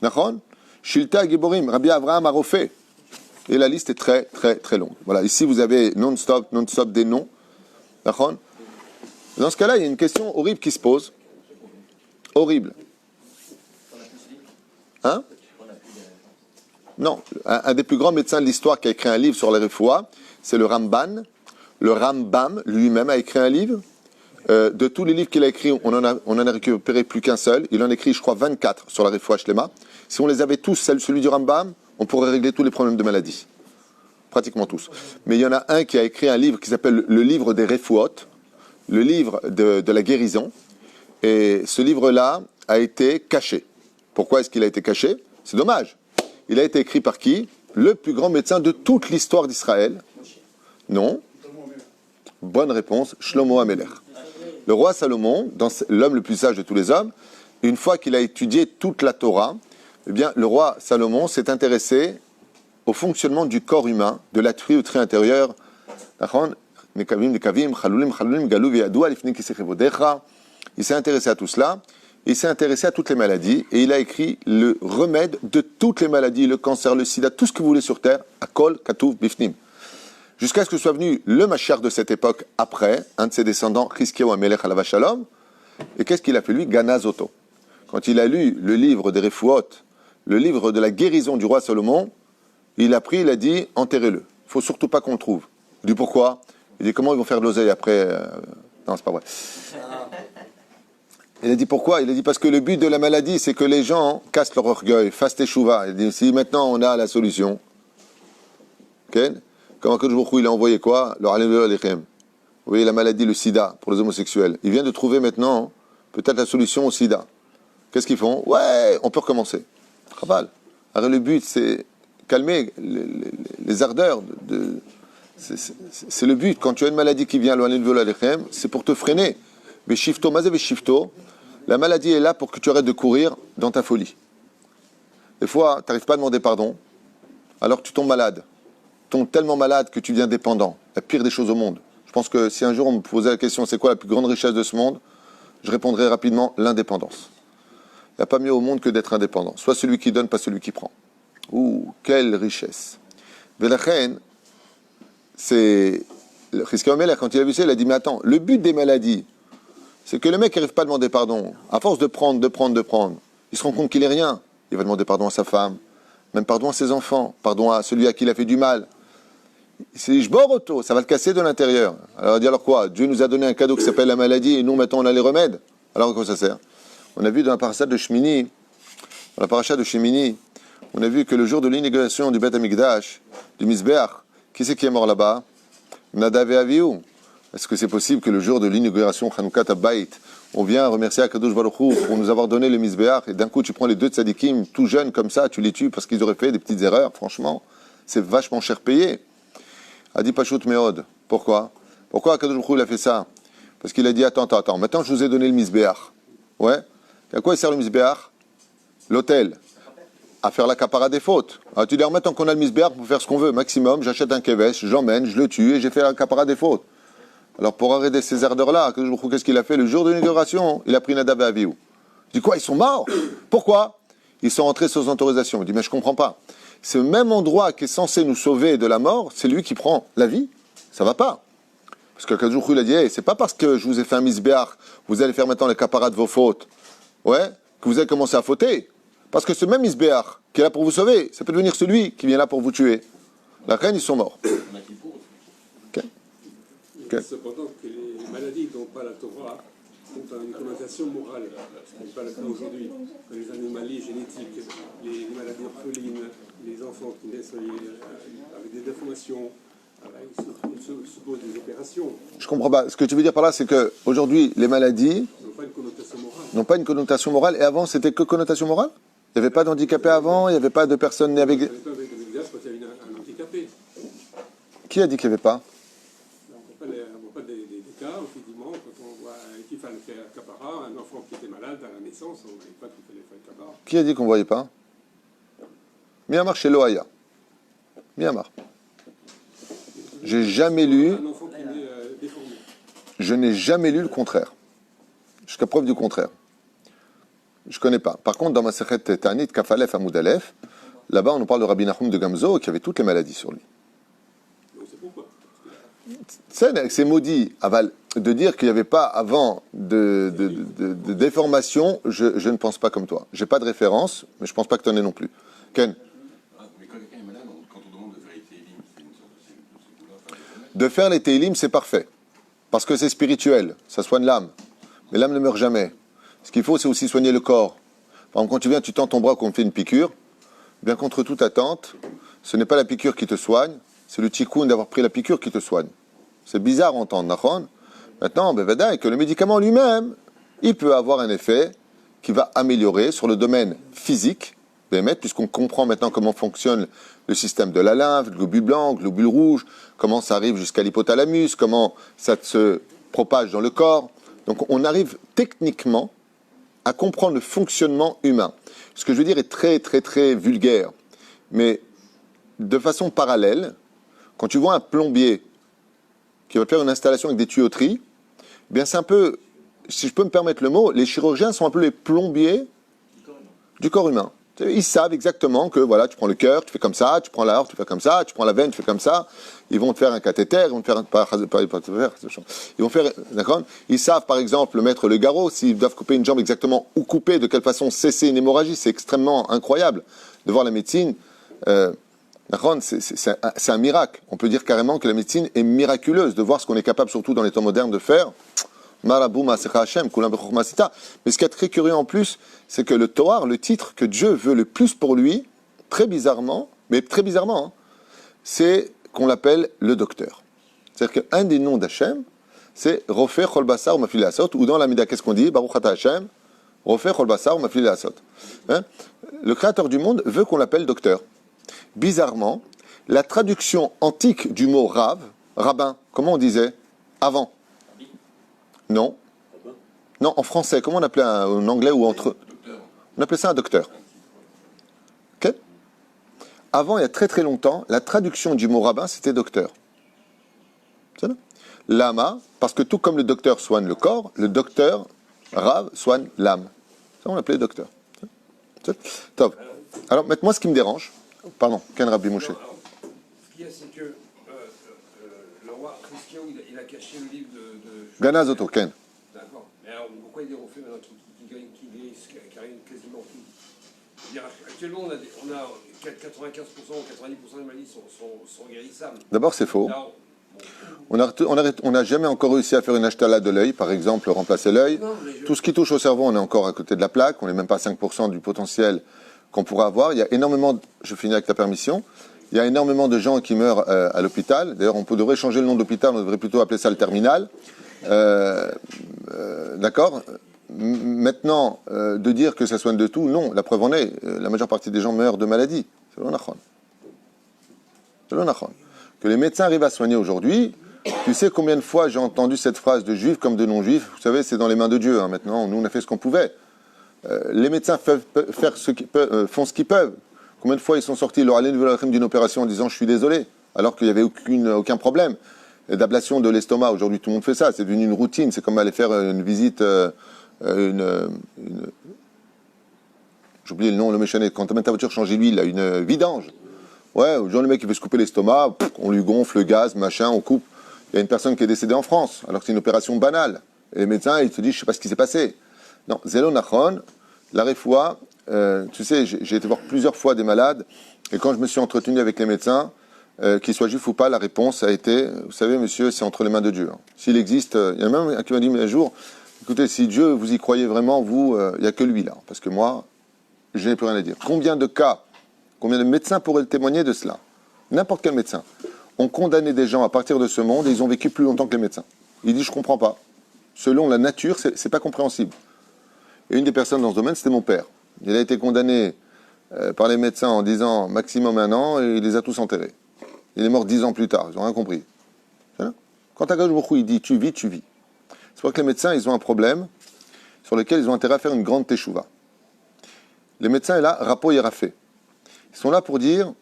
D'accord? Shilta Giborim, Rabbi Avraham Arofé. Et la liste est très, très, très longue. Voilà, ici vous avez non-stop des noms. D'accord? Dans ce cas-là, il y a une question horrible qui se pose. Horrible. Hein? Non, un des plus grands médecins de l'histoire qui a écrit un livre sur la refoua, c'est le Ramban. Le Rambam lui-même a écrit un livre. De tous les livres qu'il a écrits, on en a récupéré plus qu'un seul. Il en a écrit, je crois, 24 sur la refoua shlema. Si on les avait tous, celui du Rambam, on pourrait régler tous les problèmes de maladie. Pratiquement tous. Mais il y en a un qui a écrit un livre qui s'appelle le livre des refouot, le livre de la guérison. Et ce livre-là a été caché. Pourquoi est-ce qu'il a été caché? C'est dommage. Il a été écrit par qui? Le plus grand médecin de toute l'histoire d'Israël. Non. Bonne réponse, Shlomo HaMelech. Le roi Salomon, l'homme le plus sage de tous les hommes, une fois qu'il a étudié toute la Torah, eh bien, le roi Salomon s'est intéressé au fonctionnement du corps humain, de la tuyauterie intérieure. Il s'est intéressé à tout cela, il s'est intéressé à toutes les maladies, et il a écrit le remède de toutes les maladies, le cancer, le sida, tout ce que vous voulez sur terre, Akol Katuv Bifnim. Jusqu'à ce que soit venu le Mashiach de cette époque après, un de ses descendants, Chizkiyahu HaMelech Alav Shalom, et qu'est-ce qu'il a fait lui? Ganazoto. Quand il a lu le livre des Refouot, le livre de la guérison du roi Salomon, il a pris, il a dit, enterrez-le. Il ne faut surtout pas qu'on le trouve. Il dit pourquoi? Il dit comment ils vont faire de l'oseille après Non, c'est pas vrai. Il a dit pourquoi? Il a dit parce que le but de la maladie, c'est que les gens cassent leur orgueil, fassent teshuva. Il dit si maintenant on a la solution, okay? Comme Akadosh Baruch Hu, il a envoyé quoi? Le Hallelujah Alechem. Vous voyez la maladie, le sida, pour les homosexuels. Il vient de trouver maintenant peut-être la solution au sida. Qu'est-ce qu'ils font? Ouais, on peut recommencer. Chaval. Alors le but, c'est calmer les ardeurs. C'est le but. Quand tu as une maladie qui vient, le Hallelujah Alechem, c'est pour te freiner. Mais shifto, mazé shifto, la maladie est là pour que tu arrêtes de courir dans ta folie. Des fois, tu n'arrives pas à demander pardon, alors que tu tombes malade. Tu tombes tellement malade que tu deviens dépendant. La pire des choses au monde. Je pense que si un jour on me posait la question, c'est quoi la plus grande richesse de ce monde? Je répondrais rapidement, l'indépendance. Il n'y a pas mieux au monde que d'être indépendant. Soit celui qui donne, pas celui qui prend. Ouh, quelle richesse. Velachen, c'est... Chizkiyahu HaMelech, quand il a vu ça, il a dit, mais attends, le but des maladies, c'est que le mec n'arrive pas à demander pardon. À force de prendre, il se rend compte qu'il n'est rien. Il va demander pardon à sa femme, même pardon à ses enfants, pardon à celui à qui il a fait du mal. C'est jboroto, ça va le casser de l'intérieur. Alors il dit alors quoi? Dieu nous a donné un cadeau qui s'appelle la maladie et nous maintenant on a les remèdes. Alors à quoi ça sert? On a vu dans la paracha de Shemini, on a vu que le jour de l'inauguration du Beth Amikdash, du Mizbeach, qui c'est qui est mort là-bas? Nadav et Avihu. Est-ce que c'est possible que le jour de l'inauguration Chanukah Habayit, on vient remercier Akadosh Baruch Hu pour nous avoir donné le Mizbeach et d'un coup tu prends les deux tzadikim tout jeunes comme ça, tu les tues parce qu'ils auraient fait des petites erreurs? Franchement, c'est vachement cher payé. Adi Pashut Meod. Pourquoi Akadosh Baruch Hu il a fait ça? Parce qu'il a dit attends, maintenant je vous ai donné le Mizbeach. Ouais. À quoi il sert le Mizbeach? L'autel. À faire la kapara des fautes. Alors tu dis maintenant qu'on a le Mizbeach pour faire ce qu'on veut, maximum, j'achète un kevesh, j'emmène, je le tue et j'ai fait la kapara des fautes. Alors pour arrêter ces ardeurs-là, qu'est-ce qu'il a fait? Le jour de l'inauguration, il a pris Nadav et Avihu. Il dit quoi? Ils sont morts? Pourquoi? Ils sont rentrés sans autorisation. Il dit mais je ne comprends pas. Ce même endroit qui est censé nous sauver de la mort, c'est lui qui prend la vie? Ça ne va pas. Parce que Kadosh il a dit hey, c'est pas parce que je vous ai fait un misbéach, vous allez faire maintenant les kaparas de vos fautes. ouais, que vous avez commencé à fauter. Parce que ce même Isbéach qui est là pour vous sauver, ça peut devenir celui qui vient là pour vous tuer. La reine, ils sont morts. Okay. Okay. Cependant que les maladies dont parle la Torah ont une connotation morale. Ce n'est pas le cas aujourd'hui. Les anomalies génétiques, les maladies orphelines, les enfants qui naissent avec des déformations, il se pose des opérations. Je comprends pas. Ce que tu veux dire par là, c'est qu'aujourd'hui, les maladies N'ont pas une connotation morale. N'ont pas une connotation morale. Et avant, c'était que connotation morale? Il n'y avait pas d'handicapés avant? Il n'y avait pas de personnes nées avec... Il n'y avait pas avec des gaz quand il y avait un handicapé. Qui a dit qu'il n'y avait pas? On ne voit pas des cas, effectivement, quand on voit qu'il fallait faire capara, un enfant qui était malade à la naissance, on ne voyait pas qu'il fallait faire capara. Qui a dit qu'on ne voyait pas? Myanmar chez Loaya. Myanmar. J'ai jamais lu... Un enfant qui est déformé. Je n'ai jamais lu le contraire. Jusqu'à preuve du contraire. Je ne connais pas. Par contre, dans ma Sechet Ta'anit, Kafalef, Hamoud Aleph, là-bas, on nous parle de Rabbi Nachum de Gamzo qui avait toutes les maladies sur lui. Donc c'est pourquoi. C'est maudit. Aval, de dire qu'il n'y avait pas avant de déformation, je ne pense pas comme toi. Je n'ai pas de référence, mais je ne pense pas que tu en aies non plus. Ken? Mais quand quelqu'un est malade, quand on demande de faire les télim, c'est une sorte de De faire les télim, c'est parfait. Parce que c'est spirituel. Ça soigne l'âme. Mais l'âme ne meurt jamais. Ce qu'il faut, c'est aussi soigner le corps. Par exemple, quand tu viens, tu tends ton bras qu'on fait une piqûre. Bien contre toute attente, ce n'est pas la piqûre qui te soigne, c'est le tikkun d'avoir pris la piqûre qui te soigne. C'est bizarre à entendre, Nachon. Maintenant, Bevada, que le médicament lui-même, il peut avoir un effet qui va améliorer sur le domaine physique, puisqu'on comprend maintenant comment fonctionne le système de la lymphe, le globule blanc, le globule rouge, comment ça arrive jusqu'à l'hypothalamus, comment ça se propage dans le corps. Donc on arrive techniquement à comprendre le fonctionnement humain. Ce que je veux dire est très, très, très vulgaire. Mais de façon parallèle, quand tu vois un plombier qui va faire une installation avec des tuyauteries, eh bien c'est un peu, si je peux me permettre le mot, les chirurgiens sont un peu les plombiers du corps humain. Ils savent exactement que voilà, tu prends le cœur, tu fais comme ça, tu prends l'aorte, tu fais comme ça, tu prends la veine, tu fais comme ça. Ils vont te faire un cathéter, ils vont te faire ils vont faire, d'accord. Ils savent par exemple mettre le garrot, s'ils doivent couper une jambe exactement où couper, de quelle façon cesser une hémorragie. C'est extrêmement incroyable de voir la médecine. C'est un miracle. On peut dire carrément que la médecine est miraculeuse, de voir ce qu'on est capable, surtout dans les temps modernes, de faire. Mais ce qui est très curieux en plus, c'est que le Torah, le titre que Dieu veut le plus pour lui, très bizarrement, c'est qu'on l'appelle le docteur. C'est-à-dire qu'un des noms d'Hachem, c'est Rofer Chol Basar ou Mafili Asot, ou dans la Mida, qu'est-ce qu'on dit? Baruch Ata Hachem, Rofer Chol Basar ou Mafili Asot. Le Créateur du monde veut qu'on l'appelle docteur. Bizarrement, la traduction antique du mot Rav, rabbin, comment on disait? Avant. Non. Non, en français, comment on appelait en anglais ou entre... On appelait ça un docteur. Ok? Avant, il y a très très longtemps, la traduction du mot rabbin, c'était docteur. C'est ça? Lama, parce que tout comme le docteur soigne le corps, le docteur, Rav, soigne l'âme. Ça, on l'appelait docteur. Top. Alors, maintenant, ce qui me dérange... Pardon, Ken Rabbi Moshe. Ce qu'il y a, c'est que le roi Christian, il a caché le livre de Ganazoto, Ken. D'accord. Mais alors, pourquoi il est refait maintenant qui guérissent quasiment tout? Je veux dire, actuellement, on a 95% ou 90% des maladies sont guérissables. D'abord, c'est faux. Là, On n'a jamais encore réussi à faire une hashtala de l'œil, par exemple, remplacer l'œil. Tout ce qui touche au cerveau, on est encore à côté de la plaque. On n'est même pas à 5% du potentiel qu'on pourrait avoir. Il y a énormément, je finis avec ta permission, il y a énormément de gens qui meurent à l'hôpital. D'ailleurs, devrait changer le nom d'hôpital, on devrait plutôt appeler ça le terminal. D'accord. Maintenant, de dire que ça soigne de tout, non. La preuve en est, la majeure partie des gens meurent de maladies. C'est l'onachon. C'est l'onachon. Que les médecins arrivent à soigner aujourd'hui, tu sais combien de fois j'ai entendu cette phrase de juifs comme de non-juifs. Vous savez, c'est dans les mains de Dieu. Hein, maintenant, nous, on a fait ce qu'on pouvait. Les médecins font ce qu'ils peuvent. Combien de fois ils sont sortis leur aller d'une opération en disant je suis désolé, alors qu'il n'y avait aucun problème d'ablation de l'estomac. Aujourd'hui, tout le monde fait ça. C'est devenu une routine. C'est comme aller faire une visite, j'ai oublié le nom, le méchanet. Quand tu mets ta voiture changer l'huile, une vidange. Ouais, aujourd'hui, le mec il veut se couper l'estomac, on lui gonfle le gaz, machin, on coupe. Il y a une personne qui est décédée en France, alors que c'est une opération banale. Et les médecins, ils te disent, je ne sais pas ce qui s'est passé. Non, Zelo Nachon, la refoua, tu sais, j'ai été voir plusieurs fois des malades, et quand je me suis entretenu avec les médecins, qu'ils soient juifs ou pas, la réponse a été, vous savez, monsieur, c'est entre les mains de Dieu. Hein. S'il existe, il y en a même un qui m'a dit un jour, écoutez, si Dieu, vous y croyez vraiment, vous, il n'y a que lui là, parce que moi, je n'ai plus rien à dire. Combien de cas, combien de médecins pourraient témoigner de cela? N'importe quel médecin. On condamnait des gens à partir de ce monde et ils ont vécu plus longtemps que les médecins. Il dit, je ne comprends pas. Selon la nature, c'est pas compréhensible. Et une des personnes dans ce domaine, c'était mon père. Il a été condamné par les médecins en disant maximum 1 an et il les a tous enterrés. Il est mort 10 ans plus tard, ils n'ont rien compris. Quand Akadosh Baruch Hu, il dit tu vis, tu vis. C'est pour que les médecins, ils ont un problème sur lequel ils ont intérêt à faire une grande teshuva. Les médecins, là, Rapo Yerafé. Ils sont là pour dire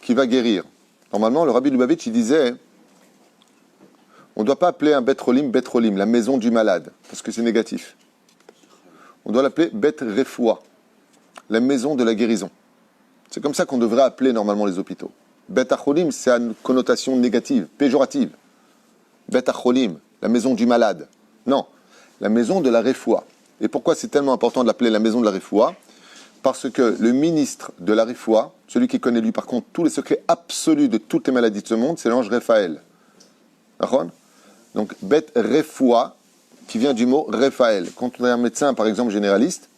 qu'il va guérir. Normalement, le Rabbi Lubavitch, il disait on ne doit pas appeler un Bet Rolim, la maison du malade, parce que c'est négatif. On doit l'appeler Bet Refoua, la maison de la guérison. C'est comme ça qu'on devrait appeler normalement les hôpitaux. Bet Acholim, c'est une connotation négative, péjorative. Bet Acholim, la maison du malade. Non, la maison de la Refoua. Et pourquoi c'est tellement important de l'appeler la maison de la Refoua? Parce que le ministre de la Refoua, celui qui connaît lui par contre tous les secrets absolus de toutes les maladies de ce monde, c'est l'ange Raphaël. Donc Bet Refoua, qui vient du mot Raphaël. Quand on est un médecin, par exemple généraliste,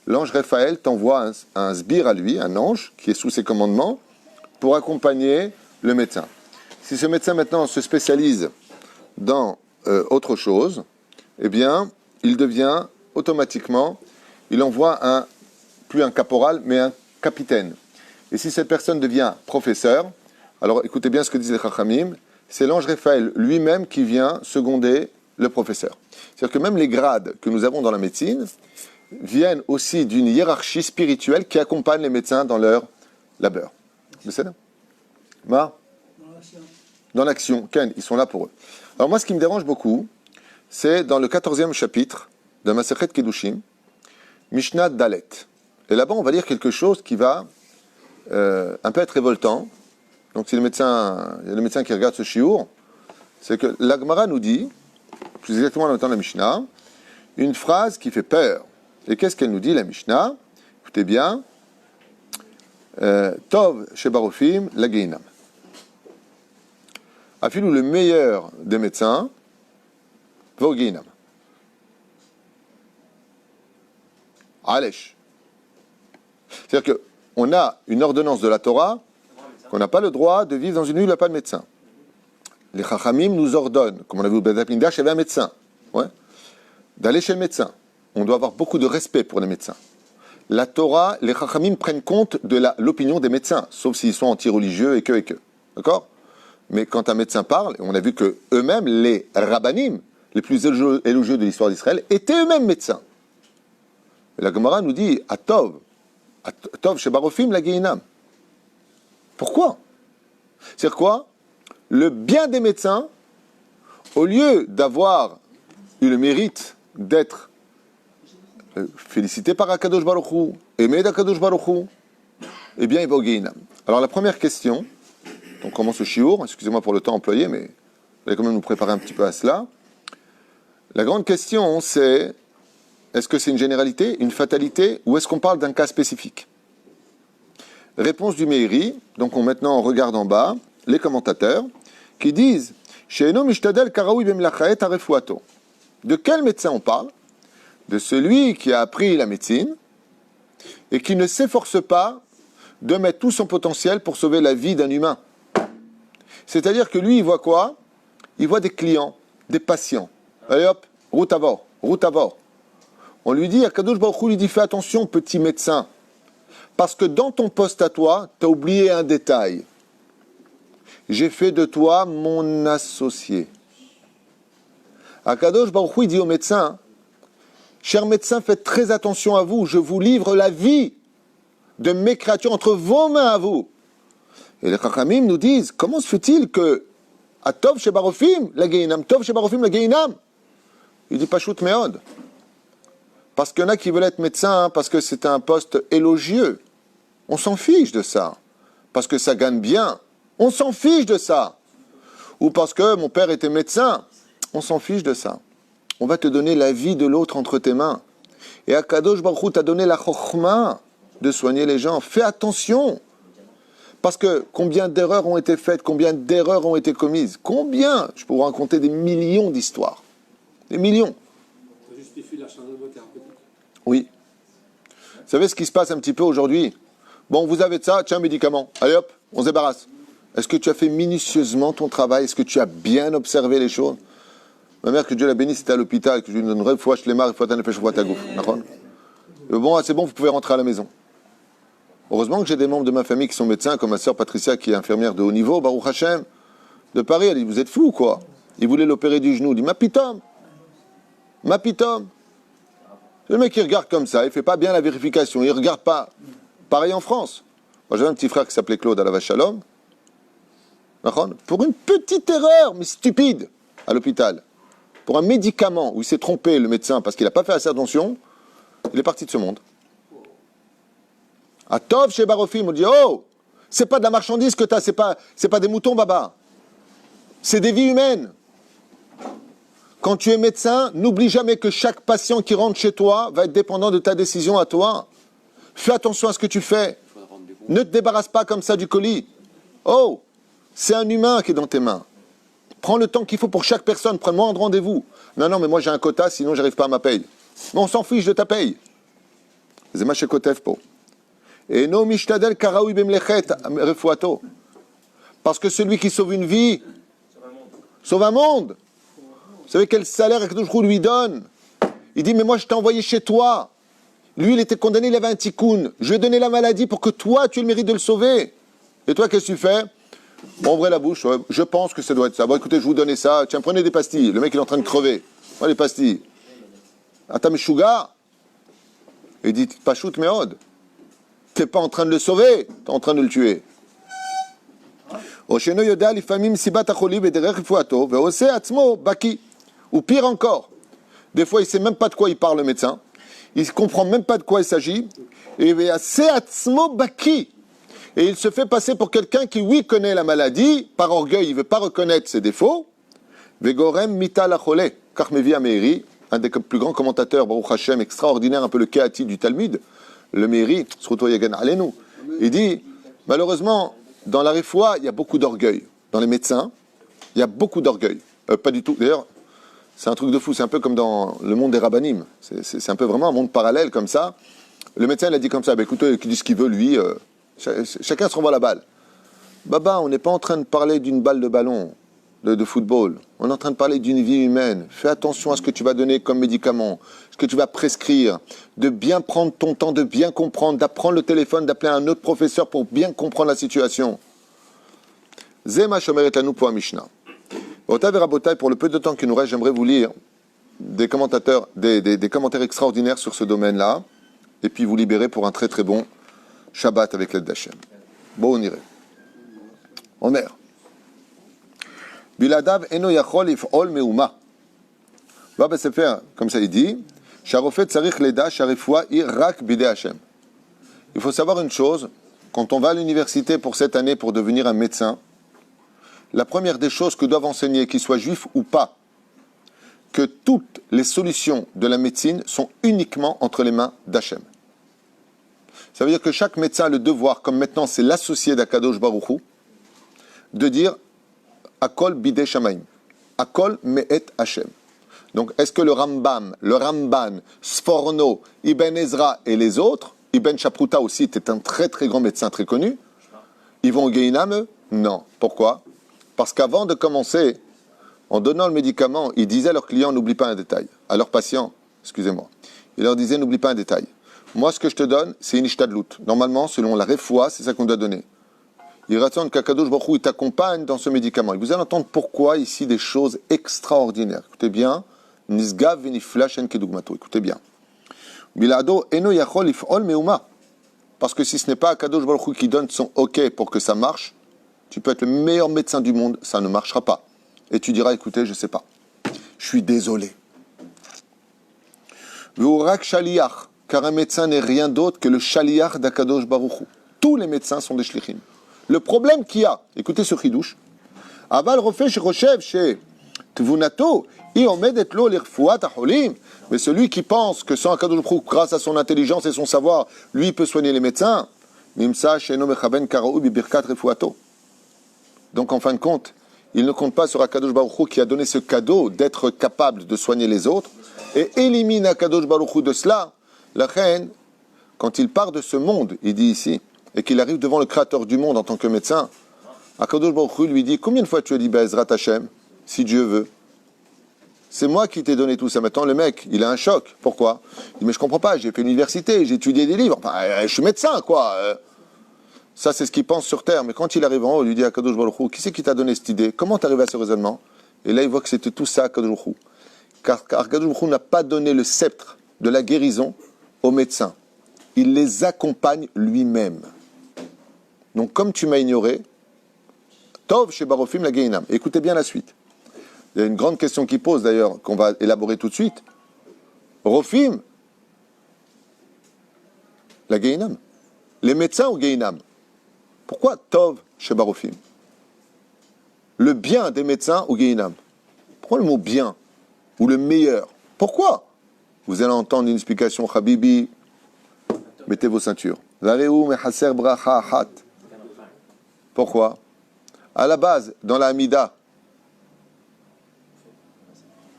l'ange Raphaël t'envoie un sbire à lui, un ange, qui est sous ses commandements, pour accompagner le médecin. Si ce médecin maintenant se spécialise dans autre chose, eh bien, il devient automatiquement, il envoie plus un caporal, mais un capitaine. Et si cette personne devient professeur, alors écoutez bien ce que disent les Chachamim, c'est l'ange Raphaël lui-même qui vient seconder le professeur. C'est-à-dire que même les grades que nous avons dans la médecine viennent aussi d'une hiérarchie spirituelle qui accompagne les médecins dans leur labeur. C'est ça ? Dans l'action. Ken, ils sont là pour eux. Alors moi, ce qui me dérange beaucoup, c'est dans le 14e chapitre de Masechet Kedushim, Mishnah Dalet. Et là-bas, on va lire quelque chose qui va un peu être révoltant. Donc, si il y a le médecin qui regarde ce shiur, c'est que la Gemara nous dit, plus exactement dans le temps de la Mishnah, une phrase qui fait peur. Et qu'est-ce qu'elle nous dit, la Mishnah? Écoutez bien. Tov shebarofim la geinam. Afilou, le meilleur des médecins, va au geinam. Alesh. C'est-à-dire qu'on a une ordonnance de la Torah qu'on n'a pas le droit de vivre dans une ville où il n'y a pas de médecin. Les Chachamim nous ordonnent, comme on a vu au Beth Amikdash, il y avait un médecin, d'aller chez le médecin. On doit avoir beaucoup de respect pour les médecins. La Torah, les Chachamim prennent compte de l'opinion des médecins, sauf s'ils sont anti-religieux et que. D'accord? Mais quand un médecin parle, on a vu que eux-mêmes, les Rabbanim, les plus élogieux de l'histoire d'Israël, étaient eux-mêmes médecins. Et la Gemara nous dit, Atov shebarofim la geinam. Pourquoi? C'est quoi? Le bien des médecins, au lieu d'avoir eu le mérite d'être félicité par Akadosh Baruch Hu, aimé d'Akadosh Baruch Hu, eh bien, il va au Geinam. Alors, la première question, on commence au shiur, excusez-moi pour le temps employé, mais vous allez quand même nous préparer un petit peu à cela. La grande question, c'est, est-ce que c'est une généralité, une fatalité, ou est-ce qu'on parle d'un cas spécifique? Réponse du Meiri, donc maintenant on regarde en bas, les commentateurs, qui disent, de quel médecin on parle? De celui qui a appris la médecine et qui ne s'efforce pas de mettre tout son potentiel pour sauver la vie d'un humain. C'est-à-dire que lui, il voit quoi? Il voit des clients, des patients. Allez hop, route à bord. On lui dit, Akadosh Baruch Hu lui dit, fais attention, petit médecin, parce que dans ton poste à toi, tu as oublié un détail. J'ai fait de toi mon associé. Akadosh Baruch Hu dit au médecin, cher médecin, faites très attention à vous, je vous livre la vie de mes créatures entre vos mains à vous. Et les Chachamim nous disent, comment se fait-il que Atov shebarofim la geinam, Tov shebarofim la geinam? Il dit pas shoot meod. Parce qu'il y en a qui veulent être médecins parce que c'est un poste élogieux. On s'en fiche de ça. Parce que ça gagne bien. On s'en fiche de ça. Ou parce que mon père était médecin. On s'en fiche de ça. on va te donner la vie de l'autre entre tes mains. Et Akadosh Baruch Hu t'a donné la chokhma de soigner les gens. Fais attention. Parce que combien d'erreurs ont été faites, combien d'erreurs ont été commises, combien, je peux vous raconter des millions d'histoires. Des millions. Ça justifie l'acharnement thérapeutique. Oui. Vous savez ce qui se passe un petit peu aujourd'hui? Bon, vous avez de ça, tiens, médicament. Allez hop, on se débarrasse. Est-ce que tu as fait minutieusement ton travail? Est-ce que tu as bien observé les choses? Ma mère, que Dieu la bénisse, était à l'hôpital, que je lui donnerai fois je les marre, fois ta fois ta gouffre. Bon, c'est bon, vous pouvez rentrer à la maison. Heureusement que j'ai des membres de ma famille qui sont médecins, comme ma sœur Patricia, qui est infirmière de haut niveau, Baruch Hashem, de Paris. Elle dit, vous êtes fous, quoi. Il voulait l'opérer du genou. Il dit, ma pitom. Le mec, il regarde comme ça, il fait pas bien la vérification, il regarde pas. Pareil en France. Moi, j'avais un petit frère qui s'appelait Claude à la Vachalom. Pour une petite erreur, mais stupide, à l'hôpital. Pour un médicament où il s'est trompé, le médecin, parce qu'il n'a pas fait assez attention, il est parti de ce monde. À Tov, chez Barofim, on dit, oh, c'est pas de la marchandise que tu as, c'est pas des moutons, baba. C'est des vies humaines. Quand tu es médecin, n'oublie jamais que chaque patient qui rentre chez toi va être dépendant de ta décision à toi. Fais attention à ce que tu fais. Ne te débarrasse pas comme ça du colis. Oh, c'est un humain qui est dans tes mains. Prends le temps qu'il faut pour chaque personne. Prends-moi un rendez-vous. Non, mais moi j'ai un quota, sinon j'arrive pas à ma paye. Mais on s'en fiche de ta paye. C'est ma chez po. Et no mishtadel karaoui bemlechet refuato. Parce que celui qui sauve une vie, sauve un monde. Vous savez quel salaire Akadosh Baruch Hu lui donne? Il dit, mais moi je t'ai envoyé chez toi. Lui, il était condamné, il avait un tikkun. Je lui ai donné la maladie pour que toi, tu aies le mérite de le sauver. Et toi, qu'est-ce que tu fais? Bon, ouvrez la bouche, je pense que ça doit être ça. Bon, écoutez, je vous donnais ça. Tiens, prenez des pastilles. Le mec, il est en train de crever. Moi, les pastilles. Attends, mais Shuga. Il dit, pas shoot, mais od. T'es pas en train de le sauver, t'es en train de le tuer. Ou pire encore, des fois il ne sait même pas de quoi il parle le médecin, il ne comprend même pas de quoi il s'agit, et il se fait passer pour quelqu'un qui, oui, connaît la maladie, par orgueil, il ne veut pas reconnaître ses défauts. Vegorem mita lachole, Karmevi Ameiri, un des plus grands commentateurs, Baruch Hashem, extraordinaire, un peu le Kéati du Talmud, le Meiri, il dit, malheureusement, dans la réfoua, il y a beaucoup d'orgueil. Dans les médecins, il y a beaucoup d'orgueil. Pas du tout. D'ailleurs, c'est un truc de fou. C'est un peu comme dans le monde des rabbanim. C'est un peu vraiment un monde parallèle comme ça. Le médecin, il a dit comme ça, écoutez, il dit ce qu'il veut, lui. Chacun se renvoie la balle. Baba, on n'est pas en train de parler d'une balle de ballon, de football. On est en train de parler d'une vie humaine. Fais attention à ce que tu vas donner comme médicament, ce que tu vas prescrire, de bien prendre ton temps, de bien comprendre, d'apprendre le téléphone, d'appeler un autre professeur pour bien comprendre la situation. Zema shomeret lanu pour Mishnah. Otav et Rabotai, pour le peu de temps qui nous reste, j'aimerais vous lire des commentaires extraordinaires sur ce domaine-là, et puis vous libérer pour un très très bon Shabbat avec l'aide d'Hachem. Bon, on irait. Omer. Biladav eno yachol if'ol meuma. Va se faire, comme ça il dit, Sharofet tzarich leda sharifua irak bide Hashem. Il faut savoir une chose, quand on va à l'université pour cette année pour devenir un médecin, la première des choses que doivent enseigner, qu'ils soient juifs ou pas, que toutes les solutions de la médecine sont uniquement entre les mains d'Hachem. Ça veut dire que chaque médecin a le devoir, comme maintenant c'est l'associé d'Akadosh Baruch Hu, de dire Akol bidei Shamaim, Akol me'et Hashem. Donc est-ce que le Rambam, le Ramban, Sforno, Ibn Ezra et les autres, Ibn Chapruta aussi était un très très grand médecin très connu, ils vont au Gehinam eux? Non. Pourquoi? Parce qu'avant de commencer, en donnant le médicament, ils disaient à leurs clients, n'oublie pas un détail. À leurs patients, excusez-moi, ils leur disaient, n'oublie pas un détail. Moi, ce que je te donne, c'est une ishtadlout. Normalement, selon la refoua, c'est ça qu'on doit donner. Il raconte qu'Akadosh Baruch Hu, il t'accompagne dans ce médicament. Et vous allez entendre pourquoi ici des choses extraordinaires. Écoutez bien. Nisgav v'nifla shen kedugmato. Écoutez bien. Bilado eno yachol if'ol meuma. Parce que si ce n'est pas Akadosh Baruch Hu qui donne son OK pour que ça marche, tu peux être le meilleur médecin du monde, ça ne marchera pas. Et tu diras, écoutez, je ne sais pas. Je suis désolé. V'urak shaliach. Car un médecin n'est rien d'autre que le shaliach d'Akadosh Baruch Hu. Tous les médecins sont des shlichim. Le problème qu'il y a, écoutez ce chidouche, Aval Rofeh Shechoshev chez Tvunato, Mais celui qui pense que sans Akadosh Baruch Hu, grâce à son intelligence et son savoir, lui il peut soigner les médecins, donc en fin de compte, il ne compte pas sur Akadosh Baruch Hu qui a donné ce cadeau d'être capable de soigner les autres et élimine Akadosh Baruch Hu de cela. La reine, quand il part de ce monde, il dit ici, et qu'il arrive devant le Créateur du monde en tant que médecin, Akadosh Baruch Hu lui dit, combien de fois tu as dit Be'ezrat Hashem, si Dieu veut? C'est moi qui t'ai donné tout ça. Maintenant, le mec, il a un choc. Pourquoi? Il dit, mais je comprends pas, j'ai fait l'université, j'ai étudié des livres, enfin, je suis médecin, quoi. Ça, c'est ce qu'il pense sur Terre. Mais quand il arrive en haut, il lui dit à Kadosh Baruch Hu, qui c'est qui t'a donné cette idée? Comment t'es arrivé à ce raisonnement? Et là, il voit que c'était tout ça, Kadosh Baruch Hu. Car Kadosh Baruch Hu n'a pas donné le sceptre de la guérison aux médecins. Il les accompagne lui-même. Donc, comme tu m'as ignoré, Tov chez Barofim la Geinam. Écoutez bien la suite. Il y a une grande question qui pose d'ailleurs, qu'on va élaborer tout de suite. Rofim, la Geinam. Les médecins ou Geinam? Pourquoi Tov chez Barofim? Le bien des médecins ou Geinam? Pourquoi le mot bien ou le meilleur? Pourquoi? Vous allez entendre une explication, Habibi. Mettez vos ceintures. Pourquoi? À la base, dans la Hamida,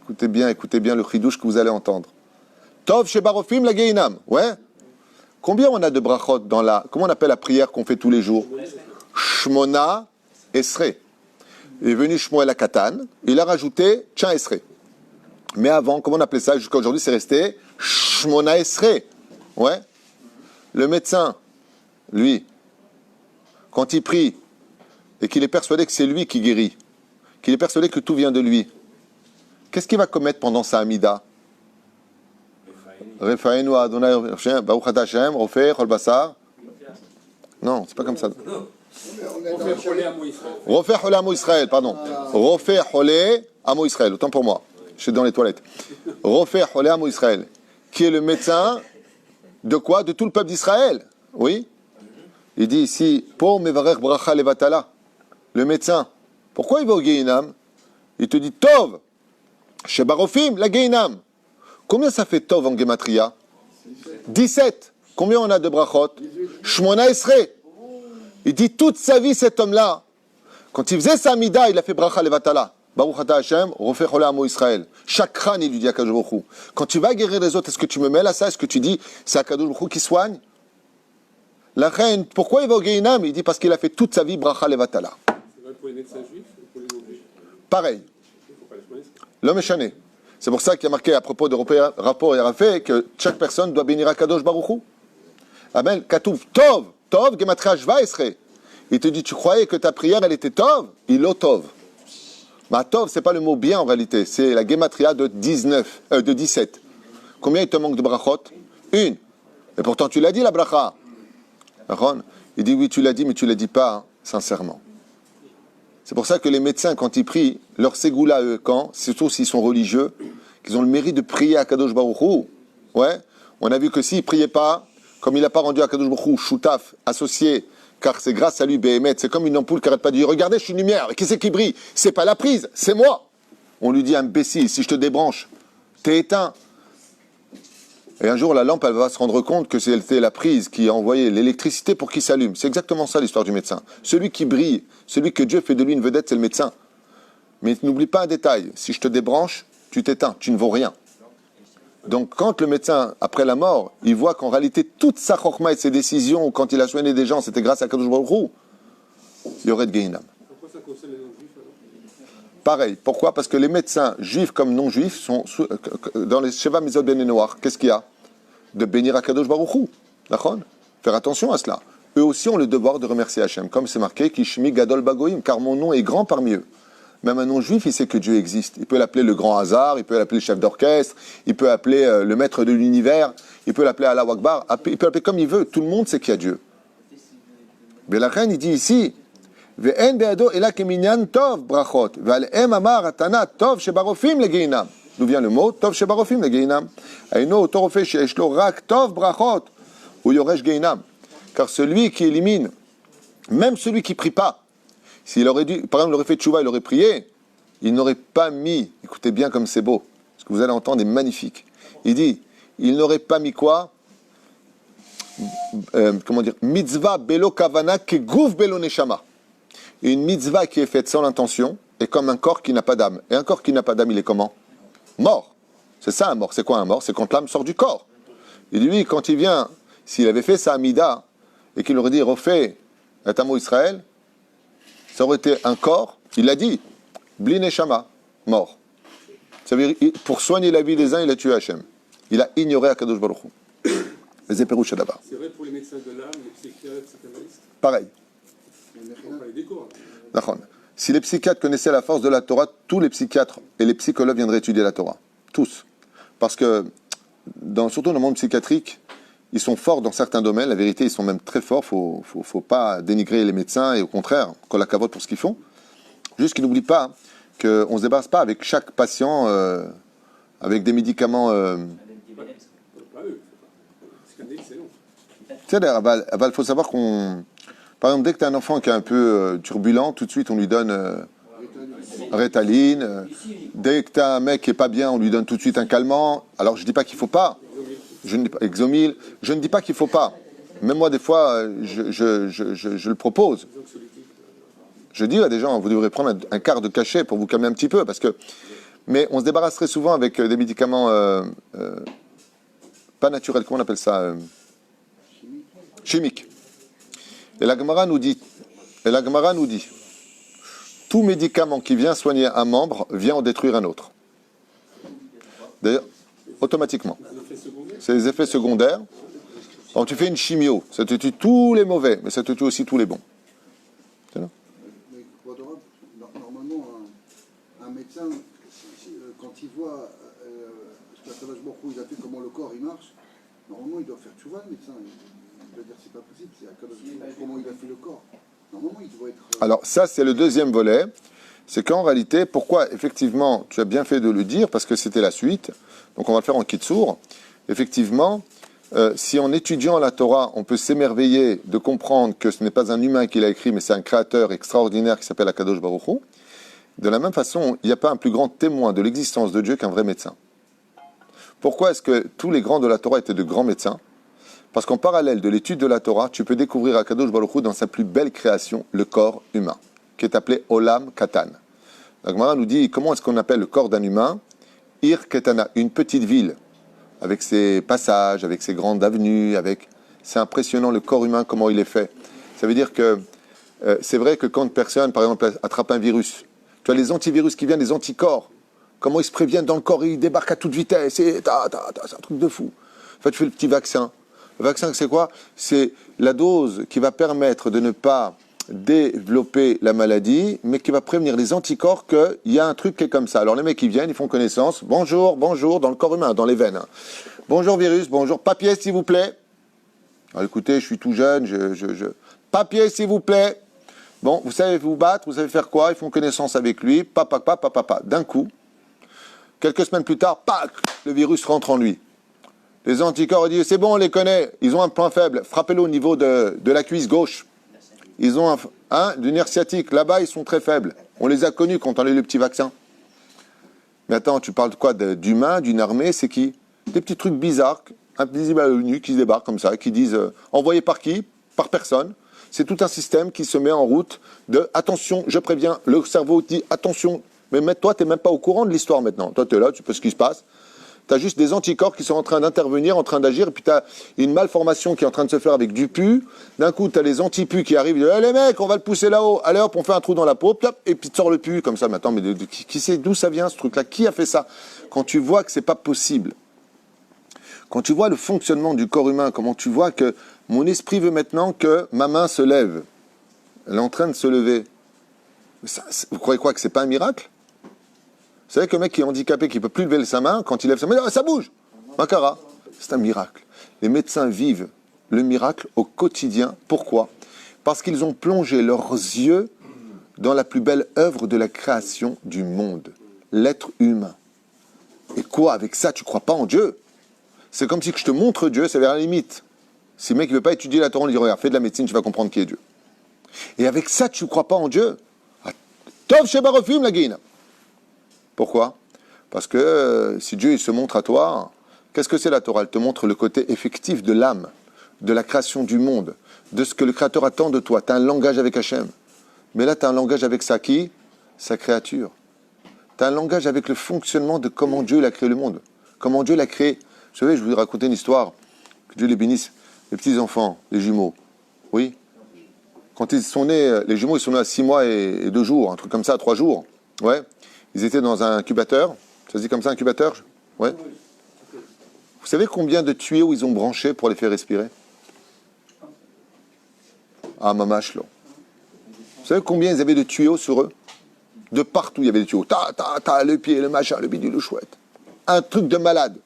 écoutez bien le chidouche que vous allez entendre. Tov chez Barofim la Geinam. Ouais. Combien on a de brachot dans la... Comment on appelle la prière qu'on fait tous les jours? Shmona Esre. Il est venu Shmuel Katan, il a rajouté Tchan Esre. Mais avant, comment on appelait ça? Jusqu'à aujourd'hui, c'est resté Shmona Esre. Ouais. Le médecin, lui, quand il prie, et qu'il est persuadé que c'est lui qui guérit, qu'il est persuadé que tout vient de lui, qu'est-ce qu'il va commettre pendant sa Hamida? Refaenu Adonai Baruch Ata Hashem, Rofeh Chol Basar. Non, c'est pas comme ça. Rofeh Cholé Amo Israël, pardon. Rofeh Cholé Amo Israël, autant pour moi. Je suis dans les toilettes. Rofeh Cholé Amo Israël, qui est le médecin de quoi? De tout le peuple d'Israël. Oui. Il dit ici, pour Mevarech Bracha Levatala, le médecin. Pourquoi il va au Geinam? Il te dit Tov, chez Barofim, la Geinam. Combien ça fait Tov en Gematria? 17. Combien on a de brachot? Shmona Esre. Il dit toute sa vie, cet homme-là, quand il faisait sa mida, il a fait bracha levatala. Baruch ata Hashem, rofeh cholé amo Israël. Chaque crâne, il lui dit à Kadosh Baruch Hu. Quand tu vas guérir les autres, est-ce que tu me mêles à ça? Est-ce que tu dis, c'est à Kadosh Baruch Hu qui soigne? La reine, pourquoi il va au Geinam? Il dit parce qu'il a fait toute sa vie bracha levatala. C'est vrai pour les médecins juifs ou pour les non-juifs? Pareil. Il ne faut pas les connaître. L'homme est chané. C'est pour ça qu'il y a marqué à propos de rapport Yarafé que chaque personne doit bénir à Kadosh Baruch Hu. Amen. Katouf Tov. Tov, Gematria Shva Esre. Il te dit, tu croyais que ta prière, elle était Tov? Il est Tov. Mais Tov, c'est pas le mot bien en réalité. C'est la Gematria de 17. Combien il te manque de brachot? Une. Et pourtant, tu l'as dit, la bracha. Il dit, oui, tu l'as dit, mais tu ne l'as dit pas, hein, sincèrement. C'est pour ça que les médecins, quand ils prient, leur ségoula, eux, surtout s'ils sont religieux, qu'ils ont le mérite de prier à Kadosh Baruch Hu. Ouais. On a vu que s'ils ne priaient pas, comme il n'a pas rendu à Kadosh Baruch Hu, Shutaf, associé, car c'est grâce à lui, Behemet, c'est comme une ampoule qui n'arrête pas de dire, regardez, je suis une lumière, qui c'est qui brille? C'est pas la prise, c'est moi. On lui dit, imbécile, si je te débranche, t'es éteint. Et un jour, la lampe, elle va se rendre compte que c'était la prise qui a envoyé l'électricité pour qu'il s'allume. C'est exactement ça l'histoire du médecin. Celui qui brille, celui que Dieu fait de lui une vedette, c'est le médecin. Mais n'oublie pas un détail, si je te débranche, tu t'éteins, tu ne vaux rien. Donc quand le médecin, après la mort, il voit qu'en réalité, toute sa chokma et ses décisions, quand il a soigné des gens, c'était grâce à Kadosh Baruch Hu, il y aurait de Geinam. Pourquoi ça concerne les non-juifs alors? Pareil. Pourquoi? Parce que les médecins, juifs comme non-juifs, sont dans les Sheva Mitzvot Ben Noach. Qu'est-ce qu'il y a? De bénir à Kadosh Baruch Hu. D'accord? Faire attention à cela. Eux aussi ont le devoir de remercier Hachem. Comme c'est marqué, Kishmi Gadol Bagoim, car mon nom est grand parmi eux. Même un non-juif, il sait que Dieu existe. Il peut l'appeler le grand hasard, il peut l'appeler le chef d'orchestre, il peut l'appeler le maître de l'univers, il peut l'appeler Allah Akbar, il peut l'appeler comme il veut. Tout le monde sait qu'il y a Dieu. Mais la reine, il dit ici, Ve'en be'ado ela keminyan tov brachot, ve'al'em amar atana tov shebarofim legeinam. D'où vient le mot tov shebarofim legeinam? Aino otorofé she'eshlo rak tov brachot, ou yoresh geinam. Car celui qui élimine, même celui qui prie pas, s'il aurait dû, par exemple, il aurait fait tchouva, il aurait prié, il n'aurait pas mis, écoutez bien comme c'est beau, ce que vous allez entendre est magnifique. Il dit, il n'aurait pas mis quoi? Comment dire? Mitzvah belo kavana kegouf belo neshama. Une mitzvah qui est faite sans l'intention est comme un corps qui n'a pas d'âme. Et un corps qui n'a pas d'âme, il est comment? Mort. C'est ça un mort. C'est quoi un mort? C'est quand l'âme sort du corps. Et lui, quand il vient, s'il avait fait sa Amida et qu'il aurait dit refais un Tamo Israël, ça aurait été un corps, il l'a dit, Bli Neshama, mort. Ça veut dire, pour soigner la vie des uns, il a tué Hachem. Il a ignoré Akadosh Baruch Hu. Les éperouches d'abord. C'est vrai pour les médecins de l'âme, les psychiatres, les psychanalystes. Pareil. On parlait des cours. D'accord. Si les psychiatres connaissaient la force de la Torah, tous les psychiatres et les psychologues viendraient étudier la Torah. Tous. Parce que, surtout dans le monde psychiatrique, ils sont forts dans certains domaines. La vérité, ils sont même très forts. Il ne faut pas dénigrer les médecins et au contraire, qu'on la cavote pour ce qu'ils font. Juste qu'ils n'oublient pas qu'on ne se débarrasse pas avec chaque patient avec des médicaments. Pas eux. Psychanalyse, c'est long. C'est-à-dire, il faut savoir qu'on. Par exemple, dès que tu as un enfant qui est un peu turbulent, tout de suite on lui donne Rétaline. Dès que tu as un mec qui n'est pas bien, on lui donne tout de suite un calmant. Alors je ne dis pas qu'il ne faut pas. Je ne dis pas, Exomil. Je ne dis pas qu'il ne faut pas. Même moi, des fois, je le propose. Je dis à des gens, vous devrez prendre un quart de cachet pour vous calmer un petit peu. Mais on se débarrasserait souvent avec des médicaments pas naturels. Comment on appelle ça? Chimiques. Et la Gemara nous dit, tout médicament qui vient soigner un membre vient en détruire un autre. D'ailleurs, automatiquement. C'est les effets secondaires. Quand tu fais une chimio, ça te tue tous les mauvais, mais ça te tue aussi tous les bons. C'est là. Mais normalement, un médecin, quand il voit ce qu'Akadosh Baruch Hu, il a fait, comment le corps il marche, normalement il doit faire tchouva, le médecin. Il doit dire c'est pas possible, c'est Akadosh Baruch Hu, comment il a fait le corps. Normalement, il doit être. Alors ça, c'est le deuxième volet. C'est qu'en réalité, pourquoi effectivement, tu as bien fait de le dire, parce que c'était la suite. Donc on va le faire en kitsour. Effectivement, si en étudiant la Torah, on peut s'émerveiller de comprendre que ce n'est pas un humain qui l'a écrit, mais c'est un créateur extraordinaire qui s'appelle Akadosh Baruch Hu, de la même façon, il n'y a pas un plus grand témoin de l'existence de Dieu qu'un vrai médecin. Pourquoi est-ce que tous les grands de la Torah étaient de grands médecins? Parce qu'en parallèle de l'étude de la Torah, tu peux découvrir Akadosh Baruch Hu dans sa plus belle création, le corps humain, qui est appelé Olam Katan. La Gemara nous dit comment est-ce qu'on appelle le corps d'un humain? Ir Ketana, une petite ville, avec ses passages, avec ses grandes avenues, c'est impressionnant le corps humain, comment il est fait. Ça veut dire que c'est vrai que quand une personne, par exemple, attrape un virus, tu as les antivirus qui viennent, les anticorps, comment ils se préviennent dans le corps, ils débarquent à toute vitesse, c'est un truc de fou. En fait, tu fais le petit vaccin. Le vaccin, c'est quoi? C'est la dose qui va permettre de ne pas développer la maladie, mais qui va prévenir les anticorps qu'il y a un truc qui est comme ça. Alors les mecs, ils viennent, ils font connaissance. Bonjour, bonjour, dans le corps humain, dans les veines. Bonjour virus, bonjour, papier s'il vous plaît. Alors écoutez, je suis tout jeune, papier s'il vous plaît. Bon, vous savez vous battre, vous savez faire quoi? Ils font connaissance avec lui, papa. D'un coup, quelques semaines plus tard, pac, le virus rentre en lui. Les anticorps disent, c'est bon, on les connaît, ils ont un point faible, frappez-le au niveau de la cuisse gauche. Ils ont du nerf sciatique, là-bas ils sont très faibles. On les a connus quand on a eu le petit vaccin. Mais attends, tu parles de quoi? D'humains, d'une armée, c'est qui? Des petits trucs bizarres, invisibles à l'ONU, qui se débarquent comme ça, qui disent, envoyés par qui? Par personne. C'est tout un système qui se met en route de, attention, je préviens, le cerveau dit, attention, mais toi, tu n'es même pas au courant de l'histoire maintenant. Toi, tu es là, tu sais ce qui se passe. Tu as juste des anticorps qui sont en train d'intervenir, en train d'agir, et puis tu as une malformation qui est en train de se faire avec du pu. D'un coup, tu as les antipus qui arrivent, hey, les mecs, on va le pousser là-haut. Allez hop, on fait un trou dans la peau, et puis tu sors le pu, comme ça. Mais attends, mais qui sait d'où ça vient ce truc-là? Qui a fait ça? Quand tu vois que c'est pas possible, quand tu vois le fonctionnement du corps humain, comment tu vois que mon esprit veut maintenant que ma main se lève. Elle est en train de se lever. Vous croyez quoi, que c'est pas un miracle? Vous savez que le mec qui est handicapé, qui ne peut plus lever sa main, quand il lève sa main, ça bouge. Makara. C'est un miracle. Les médecins vivent le miracle au quotidien. Pourquoi? Parce qu'ils ont plongé leurs yeux dans la plus belle œuvre de la création du monde, l'être humain. Et quoi, avec ça, tu ne crois pas en Dieu? C'est comme si je te montre Dieu, c'est vers la limite. Si le mec ne veut pas étudier la Torah, on lui dit, regarde, fais de la médecine, tu vas comprendre qui est Dieu. Et avec ça, tu ne crois pas en Dieu? Tov Sheba Refim, la guine. Pourquoi? Parce que si Dieu il se montre à toi, qu'est-ce que c'est la Torah? Elle te montre le côté effectif de l'âme, de la création du monde, de ce que le Créateur attend de toi. Tu as un langage avec Hachem. Mais là, tu as un langage avec sa qui? Sa créature. Tu as un langage avec le fonctionnement de comment Dieu a créé le monde. Comment Dieu l'a créé. Vous savez, je vous ai raconté une histoire, que Dieu les bénisse. Les petits-enfants, les jumeaux. Oui. Quand ils sont nés, les jumeaux, ils sont nés à 6 mois et 2 jours, un truc comme ça, 3 jours. Ouais. Ils étaient dans un incubateur. Ça se dit comme ça, incubateur? Ouais. Vous savez combien de tuyaux ils ont branchés pour les faire respirer? Ah, mamash, là. Vous savez combien ils avaient de tuyaux sur eux? De partout, il y avait des tuyaux. Le pied, le machin, le bidule, le chouette. Un truc de malade.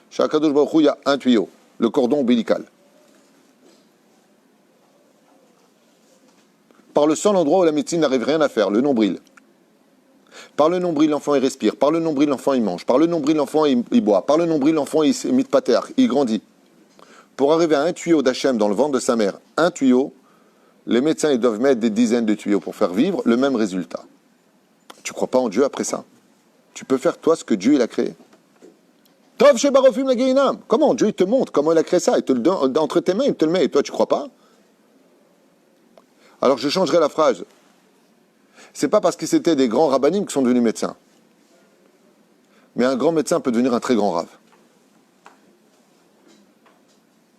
Chez Akadosh Baruch Hu, il y a un tuyau. Le cordon ombilical. Par le seul endroit où la médecine n'arrive rien à faire, le nombril. Par le nombril, l'enfant, il respire. Par le nombril, l'enfant, il mange. Par le nombril, l'enfant, il boit. Par le nombril, l'enfant, il mit de pater, il grandit. Pour arriver à un tuyau d'Hachem dans le ventre de sa mère, un tuyau, les médecins ils doivent mettre des dizaines de tuyaux pour faire vivre le même résultat. Tu ne crois pas en Dieu après ça? Tu peux faire toi ce que Dieu il a créé. Tov chez Barofim la Geinam. Comment Dieu il te montre comment il a créé ça? Il te le donne entre tes mains, il te le met. Et toi tu ne crois pas? Alors je changerai la phrase. C'est pas parce que c'était des grands rabbinim qui sont devenus médecins. Mais un grand médecin peut devenir un très grand rave.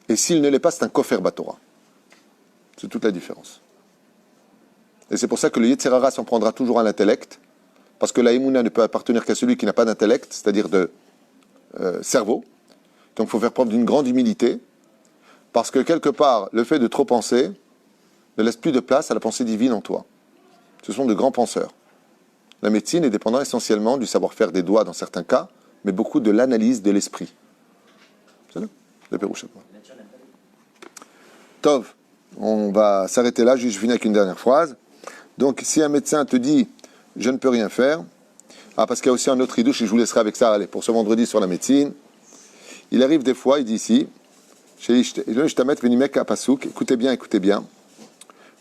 Et s'il ne l'est pas, c'est un kofer batora. C'est toute la différence. Et c'est pour ça que le Yetzer Hara s'en prendra toujours à l'intellect, parce que la Emouna ne peut appartenir qu'à celui qui n'a pas d'intellect, c'est-à-dire de cerveau. Donc il faut faire preuve d'une grande humilité, parce que quelque part, le fait de trop penser ne laisse plus de place à la pensée divine en toi. Ce sont de grands penseurs. La médecine est dépendante essentiellement du savoir-faire des doigts dans certains cas, mais beaucoup de l'analyse de l'esprit. C'est là, le Pérouchet. Tov, on va s'arrêter là, je finis avec une dernière phrase. Donc, si un médecin te dit « je ne peux rien faire », parce qu'il y a aussi un autre ridouche, et je vous laisserai avec ça, allez, pour ce vendredi sur la médecine. Il arrive des fois, il dit ici, écoutez bien, écoutez bien.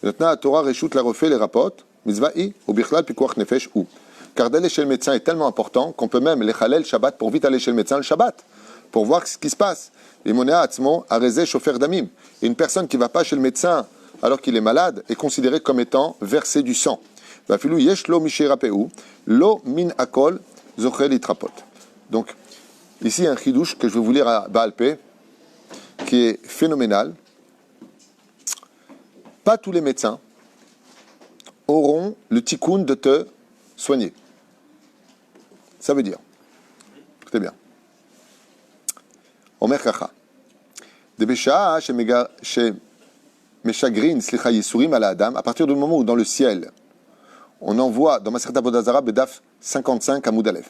La Torah réchoute la refait les rapotes, mitzvahi, ou bichlal pikuach nefesh ou. Car d'aller chez le médecin est tellement important qu'on peut même les chalel Shabbat pour vite aller chez le médecin le Shabbat, pour voir ce qui se passe. Et monea atzmo arezé chofer damim. Et une personne qui ne va pas chez le médecin alors qu'il est malade est considérée comme étant versé du sang. Vafilou yesh lo mishirapeu, lo min akol zochel itrapot. Donc, ici un chidouche que je vais vous lire à Baal Peh, qui est phénoménal. Pas tous les médecins auront le tikkun de te soigner. Ça veut dire, écoutez bien, Omer Kacha, Debesha Meshagrin Slicha Yisurim ala Adam, à partir du moment où dans le ciel, on envoie, dans Masechet Avodat Zarah, Bedaf 55 à Moudalef,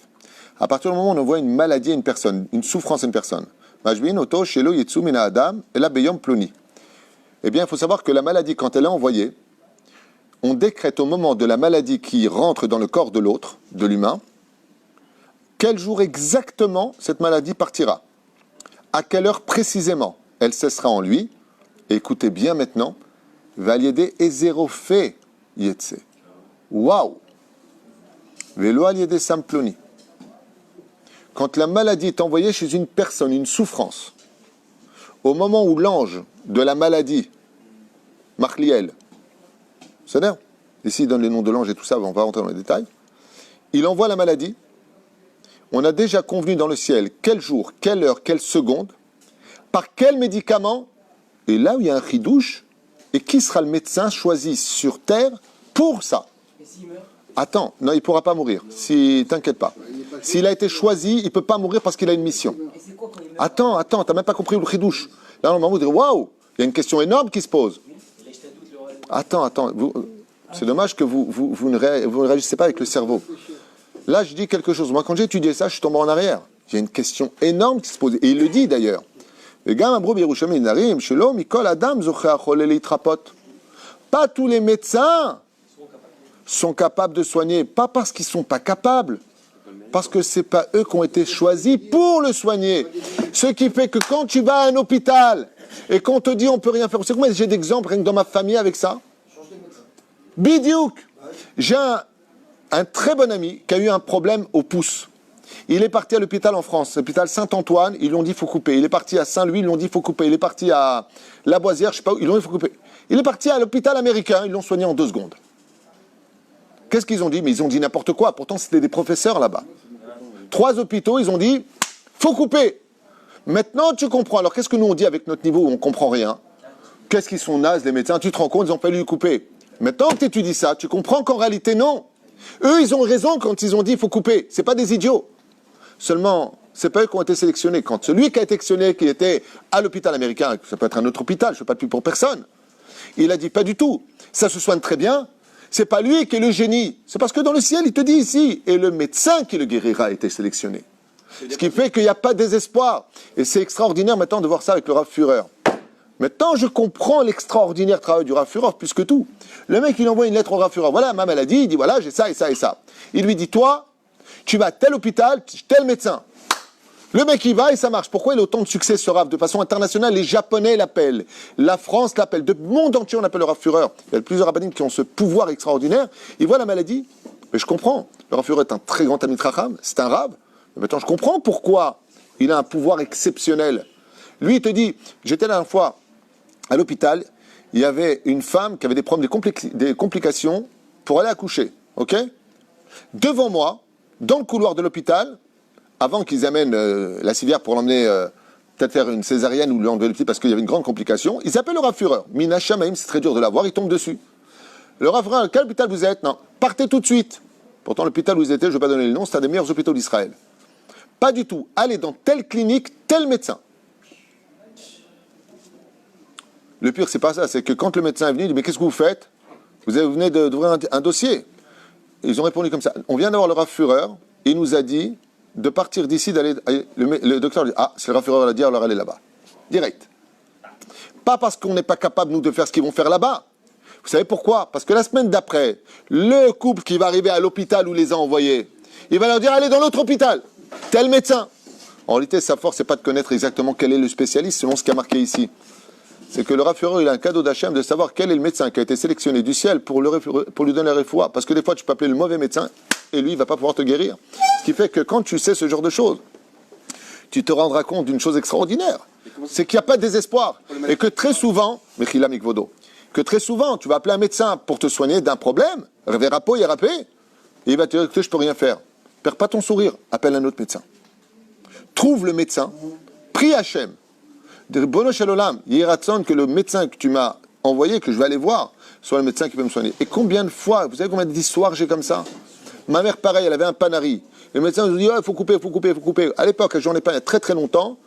à partir du moment où on envoie une maladie à une personne, une souffrance à une personne, Majbin Oto Shelo Yitsu Mina Adam, Ela Beyom Ploni. Eh bien, il faut savoir que la maladie, quand elle est envoyée, on décrète au moment de la maladie qui rentre dans le corps de l'autre, de l'humain, quel jour exactement cette maladie partira. À quelle heure précisément elle cessera en lui. Et écoutez bien maintenant, Valiede Ezerofé Yetse. Waouh! Velo Aliede Samploni. Quand la maladie est envoyée chez une personne, une souffrance, au moment où l'ange de la maladie, Machliel, c'est-à-dire, ici il donne les noms de l'ange et tout ça, on va rentrer dans les détails, il envoie la maladie, on a déjà convenu dans le ciel quel jour, quelle heure, quelle seconde, par quel médicament, et là où il y a un chidouche, et qui sera le médecin choisi sur terre pour ça. Et s'il meurt? Attends, non, il ne pourra pas mourir, si t'inquiète pas. S'il a été choisi, il ne peut pas mourir parce qu'il a une mission. Et c'est quoi quand il meurt? Attends, t'as même pas compris le chidouche. Là, on va dire, waouh, il y a une question énorme qui se pose. Attends, c'est dommage que vous ne réagissez pas avec le cerveau. Là, je dis quelque chose. Moi, quand j'ai étudié ça, je suis tombé en arrière. Il y a une question énorme qui se pose. Et il le dit d'ailleurs. Pas tous les médecins sont capables de soigner. Pas parce qu'ils ne sont pas capables. Parce que ce n'est pas eux qui ont été choisis pour le soigner. Ce qui fait que quand tu vas à un hôpital et qu'on te dit on ne peut rien faire. Vous savez combien j'ai d'exemples rien que dans ma famille avec ça? Bidiouk. J'ai un très bon ami qui a eu un problème au pouce. Il est parti à l'hôpital en France, l'hôpital Saint-Antoine, ils lui ont dit il faut couper. Il est parti à Saint-Louis, ils lui ont dit il faut couper. Il est parti à Lavoisière, je sais pas où, ils lui ont dit il faut couper. Il est parti à l'hôpital américain, ils l'ont soigné en 2 secondes. Qu'est-ce qu'ils ont dit? Mais ils ont dit n'importe quoi, pourtant c'était des professeurs là-bas. 3 hôpitaux, ils ont dit faut couper. Maintenant tu comprends. Alors qu'est-ce que nous on dit avec notre niveau où on comprend rien? Qu'est-ce qu'ils sont nazes les médecins? Tu te rends compte, ils ont fallu lui couper. Maintenant que tu étudies ça, tu comprends qu'en réalité non. Eux ils ont raison quand ils ont dit il faut couper. C'est pas des idiots. Seulement, c'est pas eux qui ont été sélectionnés. Quand celui qui a été sélectionné, qui était à l'hôpital américain, ça peut être un autre hôpital, je ne fais pas de pub pour personne, il a dit pas du tout. Ça se soigne très bien. C'est pas lui qui est le génie. C'est parce que dans le ciel, il te dit ici. Et le médecin qui le guérira a été sélectionné. Ce qui fait qu'il n'y a pas de désespoir. Et c'est extraordinaire maintenant de voir ça avec le Rav Führer. Maintenant, je comprends l'extraordinaire travail du Rav Führer plus que tout. Le mec, il envoie une lettre au Rav Führer. Voilà, ma maladie, il dit voilà, j'ai ça et ça et ça. Il lui dit toi, tu vas à tel hôpital, tel médecin. Le mec il va et ça marche. Pourquoi il a autant de succès ce Rav? De façon internationale, les Japonais l'appellent, la France l'appelle, de monde entier on appelle le Rav Führer. Il y a plusieurs rabbinimes qui ont ce pouvoir extraordinaire. Il voit la maladie, mais je comprends. Le Rav Führer est un très grand ami de Chacham, c'est un Rav. Mais maintenant je comprends pourquoi il a un pouvoir exceptionnel. Lui il te dit, j'étais la dernière fois à l'hôpital, il y avait une femme qui avait des problèmes, des complications pour aller accoucher, ok? Devant moi, dans le couloir de l'hôpital, avant qu'ils amènent la civière pour l'emmener peut-être faire une césarienne ou lui enlever le petit parce qu'il y avait une grande complication, ils appellent le Rav Führer. Mina Shamaim, c'est très dur de l'avoir, il tombe dessus. Le Rav Führer, quel hôpital vous êtes? Non, partez tout de suite. Pourtant, l'hôpital où ils étaient, je ne vais pas donner le nom, c'est un des meilleurs hôpitaux d'Israël. Pas du tout. Allez dans telle clinique, tel médecin. Le pire, c'est pas ça, c'est que quand le médecin est venu, il dit mais qu'est-ce que vous faites? Vous venez d'ouvrir un dossier. Ils ont répondu comme ça. On vient d'avoir le Rav Führer, il nous a dit de partir d'ici, d'aller. Le docteur dit ah, c'est le Rav Führer l'a dit, alors allez là-bas. Direct. Pas parce qu'on n'est pas capable, nous, de faire ce qu'ils vont faire là-bas. Vous savez pourquoi? Parce que la semaine d'après, le couple qui va arriver à l'hôpital où les a envoyés, il va leur dire allez dans l'autre hôpital, tel médecin. En réalité, sa force, c'est pas de connaître exactement quel est le spécialiste, selon ce qui a marqué ici. C'est que le Rav Führer, il a un cadeau d'Hachem de savoir quel est le médecin qui a été sélectionné du ciel pour lui donner la réfoua. Parce que des fois, tu peux appeler le mauvais médecin et lui, il ne va pas pouvoir te guérir. Ce qui fait que quand tu sais ce genre de choses, tu te rendras compte d'une chose extraordinaire. C'est qu'il n'y a pas de désespoir. Et que très souvent, Mechila Mikvodo, que très souvent, tu vas appeler un médecin pour te soigner d'un problème, Verapo, Yerapé, et il va te dire que je ne peux rien faire. Perds pas ton sourire, appelle un autre médecin. Trouve le médecin, prie Hachem. Bono Shalom, Yeratzon, que le médecin que tu m'as envoyé, que je vais aller voir, soit le médecin qui peut me soigner. Et combien de fois, vous savez combien d'histoires j'ai comme ça? Ma mère, pareil, elle avait un panari. Le médecin nous dit, il faut couper, il faut couper, il faut couper. À l'époque, j'en ai pas il y a très très longtemps.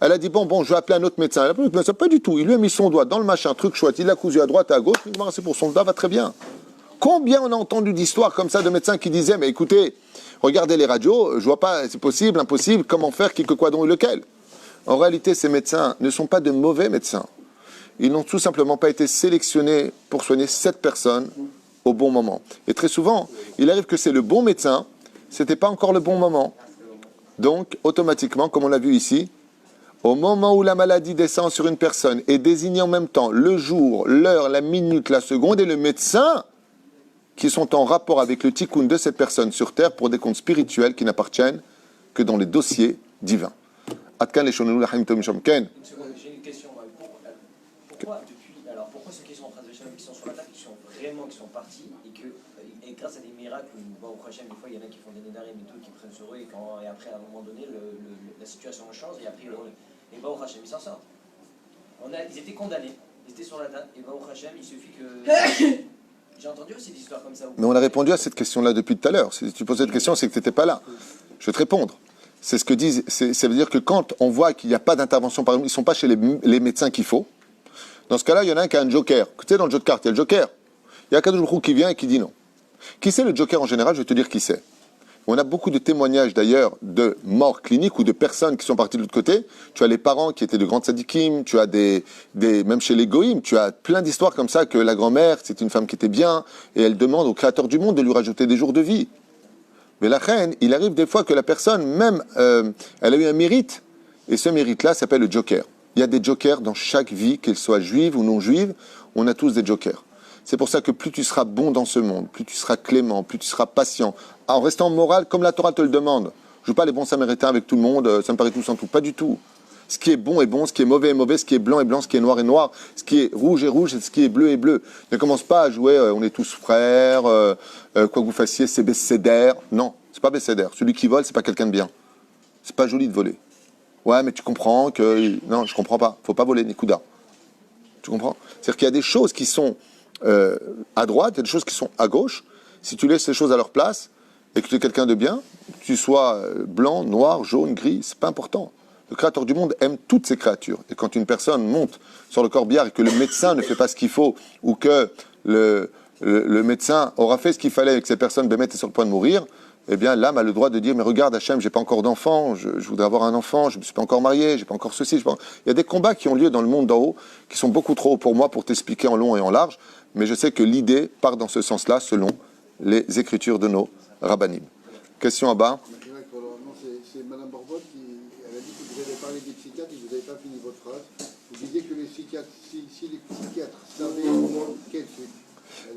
Elle a dit, bon, je vais appeler un autre médecin. Elle a appelé un médecin, pas du tout. Il lui a mis son doigt dans le machin, truc chouette. Il l'a cousu à droite et à gauche. C'est pour son doigt, va très bien. Combien on a entendu d'histoires comme ça de médecins qui disaient, mais écoutez, regardez les radios, je vois pas, c'est possible, impossible, comment faire, qui, que, quoi, dont et lequel. En réalité, ces médecins ne sont pas de mauvais médecins. Ils n'ont tout simplement pas été sélectionnés pour soigner cette personne au bon moment. Et très souvent, il arrive que c'est le bon médecin, c'était pas encore le bon moment. Donc, automatiquement, comme on l'a vu ici, au moment où la maladie descend sur une personne et désigne en même temps le jour, l'heure, la minute, la seconde et le médecin qui sont en rapport avec le tikkun de cette personne sur terre pour des comptes spirituels qui n'appartiennent que dans les dossiers divins. Atkan les shonenu lahim tom shom ken. J'ai une question. Pourquoi ceux qui sont en train de Shalom, qui sont sur la table, qui sont partis, et grâce à des miracles, au Hachem, des fois il y en a qui font des nédarim et tout, qui prennent sur eux, et après à un moment donné, la situation change, et après et au Hachem, ils s'en sortent. Ils étaient condamnés, ils étaient sur la table, et au Hachem, il suffit que. J'ai entendu aussi des histoires comme ça. Mais on a répondu à cette question-là depuis tout à l'heure. Si tu poses cette question, c'est que tu n'étais pas là. Je vais te répondre. C'est ce que disent. Ça veut dire que quand on voit qu'il n'y a pas d'intervention, par exemple, ils ne sont pas chez les médecins qu'il faut. Dans ce cas-là, il y en a un qui a un joker. Tu sais, dans le jeu de cartes, il y a le joker. Il y a Kadosh Baruch Hu qui vient et qui dit non. Qui c'est le joker en général? Je vais te dire qui c'est. On a beaucoup de témoignages d'ailleurs de morts cliniques ou de personnes qui sont parties de l'autre côté. Tu as les parents qui étaient de grands tzadikim, tu as même chez les goïms, tu as plein d'histoires comme ça que la grand-mère, c'est une femme qui était bien et elle demande au créateur du monde de lui rajouter des jours de vie. Mais la reine, il arrive des fois que la personne, même, elle a eu un mérite et ce mérite-là s'appelle le joker. Il y a des jokers dans chaque vie, qu'elle soit juive ou non juive, on a tous des jokers. C'est pour ça que plus tu seras bon dans ce monde, plus tu seras clément, plus tu seras patient, en restant moral comme la Torah te le demande. Je ne veux pas les bons samaritains avec tout le monde, ça me paraît tout sans tout. Pas du tout. Ce qui est bon est bon, ce qui est mauvais est mauvais, ce qui est blanc est blanc, ce qui est noir est noir, ce qui est rouge est rouge, et ce qui est bleu est bleu. Ne commence pas à jouer on est tous frères, quoi que vous fassiez, c'est Besséder. Non, c'est pas Besséder. Celui qui vole, c'est pas quelqu'un de bien. C'est pas joli de voler. Ouais, mais tu comprends que... Non, je comprends pas. Faut pas voler, Nikuda. Tu comprends? C'est-à-dire qu'il y a des choses qui sont à droite, il y a des choses qui sont à gauche. Si tu laisses ces choses à leur place et que tu es quelqu'un de bien, que tu sois blanc, noir, jaune, gris, c'est pas important. Le Créateur du monde aime toutes ces créatures. Et quand une personne monte sur le corbillard et que le médecin ne fait pas ce qu'il faut, ou que le médecin aura fait ce qu'il fallait et que cette personne est sur le point de mourir, eh bien l'âme a le droit de dire, mais regarde Hachem, j'ai pas encore d'enfant, je voudrais avoir un enfant, je ne me suis pas encore marié, j'ai pas encore ceci. Il y a des combats qui ont lieu dans le monde d'en haut, qui sont beaucoup trop hauts pour moi pour t'expliquer en long et en large, mais je sais que l'idée part dans ce sens-là, selon les écritures de nos rabbanim. Question à bas. C'est Mme Borbot qui elle a dit que vous avez parlé des psychiatres et vous n'avez pas fini votre phrase. Vous disiez que les psychiatres, si les psychiatres savaient quel truc.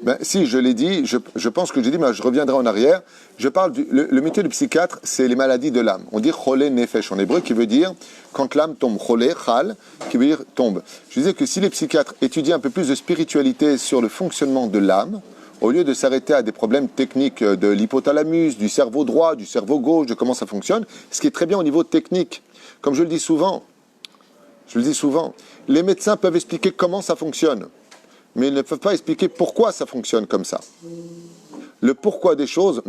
Ben, si, je l'ai dit, je pense que j'ai dit, mais je reviendrai en arrière. Je parle le métier du psychiatre, c'est les maladies de l'âme. On dit cholé nefesh en hébreu, qui veut dire quand l'âme tombe, cholé, chal, qui veut dire tombe. Je disais que si les psychiatres étudiaient un peu plus de spiritualité sur le fonctionnement de l'âme, au lieu de s'arrêter à des problèmes techniques de l'hypothalamus, du cerveau droit, du cerveau gauche, de comment ça fonctionne, ce qui est très bien au niveau technique. Comme je le dis souvent, les médecins peuvent expliquer comment ça fonctionne, mais ils ne peuvent pas expliquer pourquoi ça fonctionne comme ça. Le pourquoi des choses,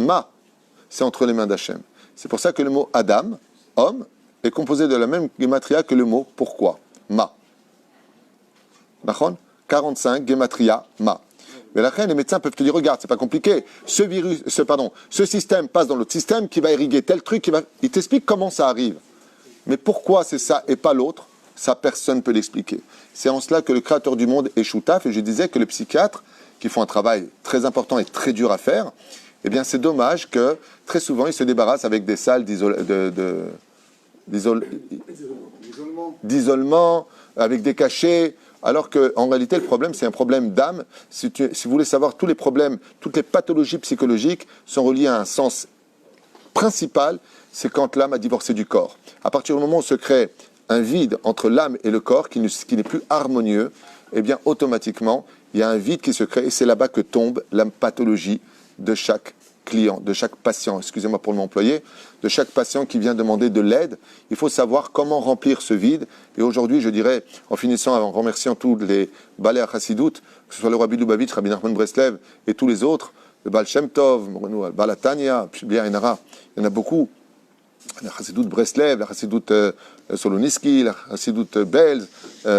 c'est entre les mains d'Hachem. C'est pour ça que le mot Adam, homme, est composé de la même gematria que le mot pourquoi, ma. D'accord ? 45, gematria, ma. Mais la reine, les médecins peuvent te dire, regarde, c'est pas compliqué. Ce système passe dans l'autre système qui va irriguer tel truc, il t'explique comment ça arrive. Mais pourquoi c'est ça et pas l'autre, ça personne ne peut l'expliquer. C'est en cela que le Créateur du monde est choutaf, et je disais que les psychiatres, qui font un travail très important et très dur à faire, eh bien c'est dommage que très souvent ils se débarrassent avec des salles d'isolement, avec des cachets, alors qu'en réalité le problème c'est un problème d'âme. Si vous voulez savoir, tous les problèmes, toutes les pathologies psychologiques sont reliées à un sens principal, c'est quand l'âme a divorcé du corps. À partir du moment où se crée un vide entre l'âme et le corps qui n'est plus harmonieux, eh bien automatiquement il y a un vide qui se crée et c'est là-bas que tombe la pathologie de chaque client, de chaque patient, excusez-moi pour l'employer, de chaque patient qui vient demander de l'aide. Il faut savoir comment remplir ce vide. Et aujourd'hui, je dirais, en finissant, en remerciant tous les balais à Chassidout, que ce soit le Rabbi Lubavitch, Rabbi Nachman Breslev et tous les autres, le Baal Shem Tov, le Baal Atania, il y en a beaucoup. La Chassidout Breslev, la Chassidout Soloniski, la Chassidout Belz, il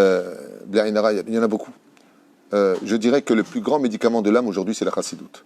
y en a beaucoup. Je dirais que le plus grand médicament de l'âme aujourd'hui, c'est la Chassidout.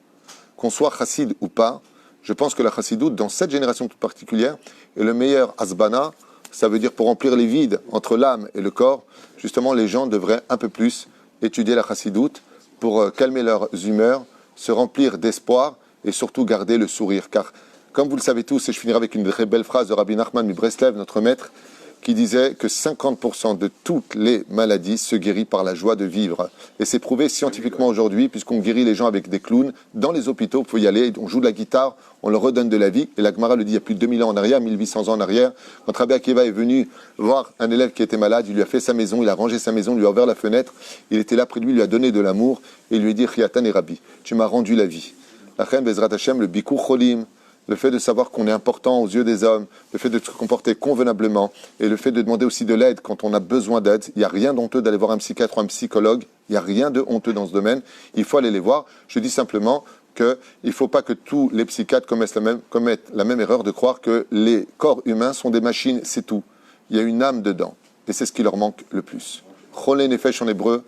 Qu'on soit chassid ou pas, je pense que la chassidoute, dans cette génération toute particulière, est le meilleur asbana. Ça veut dire pour remplir les vides entre l'âme et le corps, justement, les gens devraient un peu plus étudier la chassidoute pour calmer leurs humeurs, se remplir d'espoir et surtout garder le sourire. Car, comme vous le savez tous, et je finirai avec une très belle phrase de Rabbi Nachman mi Breslev, notre maître, qui disait que 50% de toutes les maladies se guérit par la joie de vivre. Et c'est prouvé scientifiquement aujourd'hui, puisqu'on guérit les gens avec des clowns. Dans les hôpitaux, il faut y aller, on joue de la guitare, on leur redonne de la vie. Et la Gemara le dit il y a plus de 2000 ans en arrière, 1800 ans en arrière, quand Rabbi Akiva est venu voir un élève qui était malade, il lui a fait sa maison, il a rangé sa maison, il lui a ouvert la fenêtre, il était là près de lui, il lui a donné de l'amour, et il lui a dit, Chiatan et Rabbi, tu m'as rendu la vie. La reine Bezrat Hashem, le Bikur Cholim, le fait de savoir qu'on est important aux yeux des hommes, le fait de se comporter convenablement et le fait de demander aussi de l'aide quand on a besoin d'aide. Il n'y a rien d'honteux d'aller voir un psychiatre ou un psychologue. Il n'y a rien de honteux dans ce domaine. Il faut aller les voir. Je dis simplement qu'il ne faut pas que tous les psychiatres commettent la même erreur de croire que les corps humains sont des machines, c'est tout. Il y a une âme dedans. Et c'est ce qui leur manque le plus. Cholé nefesh en hébreu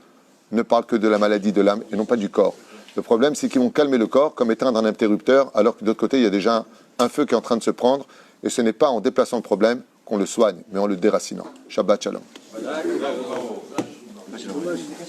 ne parle que de la maladie de l'âme et non pas du corps. Le problème, c'est qu'ils vont calmer le corps comme éteindre un interrupteur, alors que de l'autre côté, il y a déjà un feu qui est en train de se prendre. Et ce n'est pas en déplaçant le problème qu'on le soigne, mais en le déracinant. Shabbat Shalom.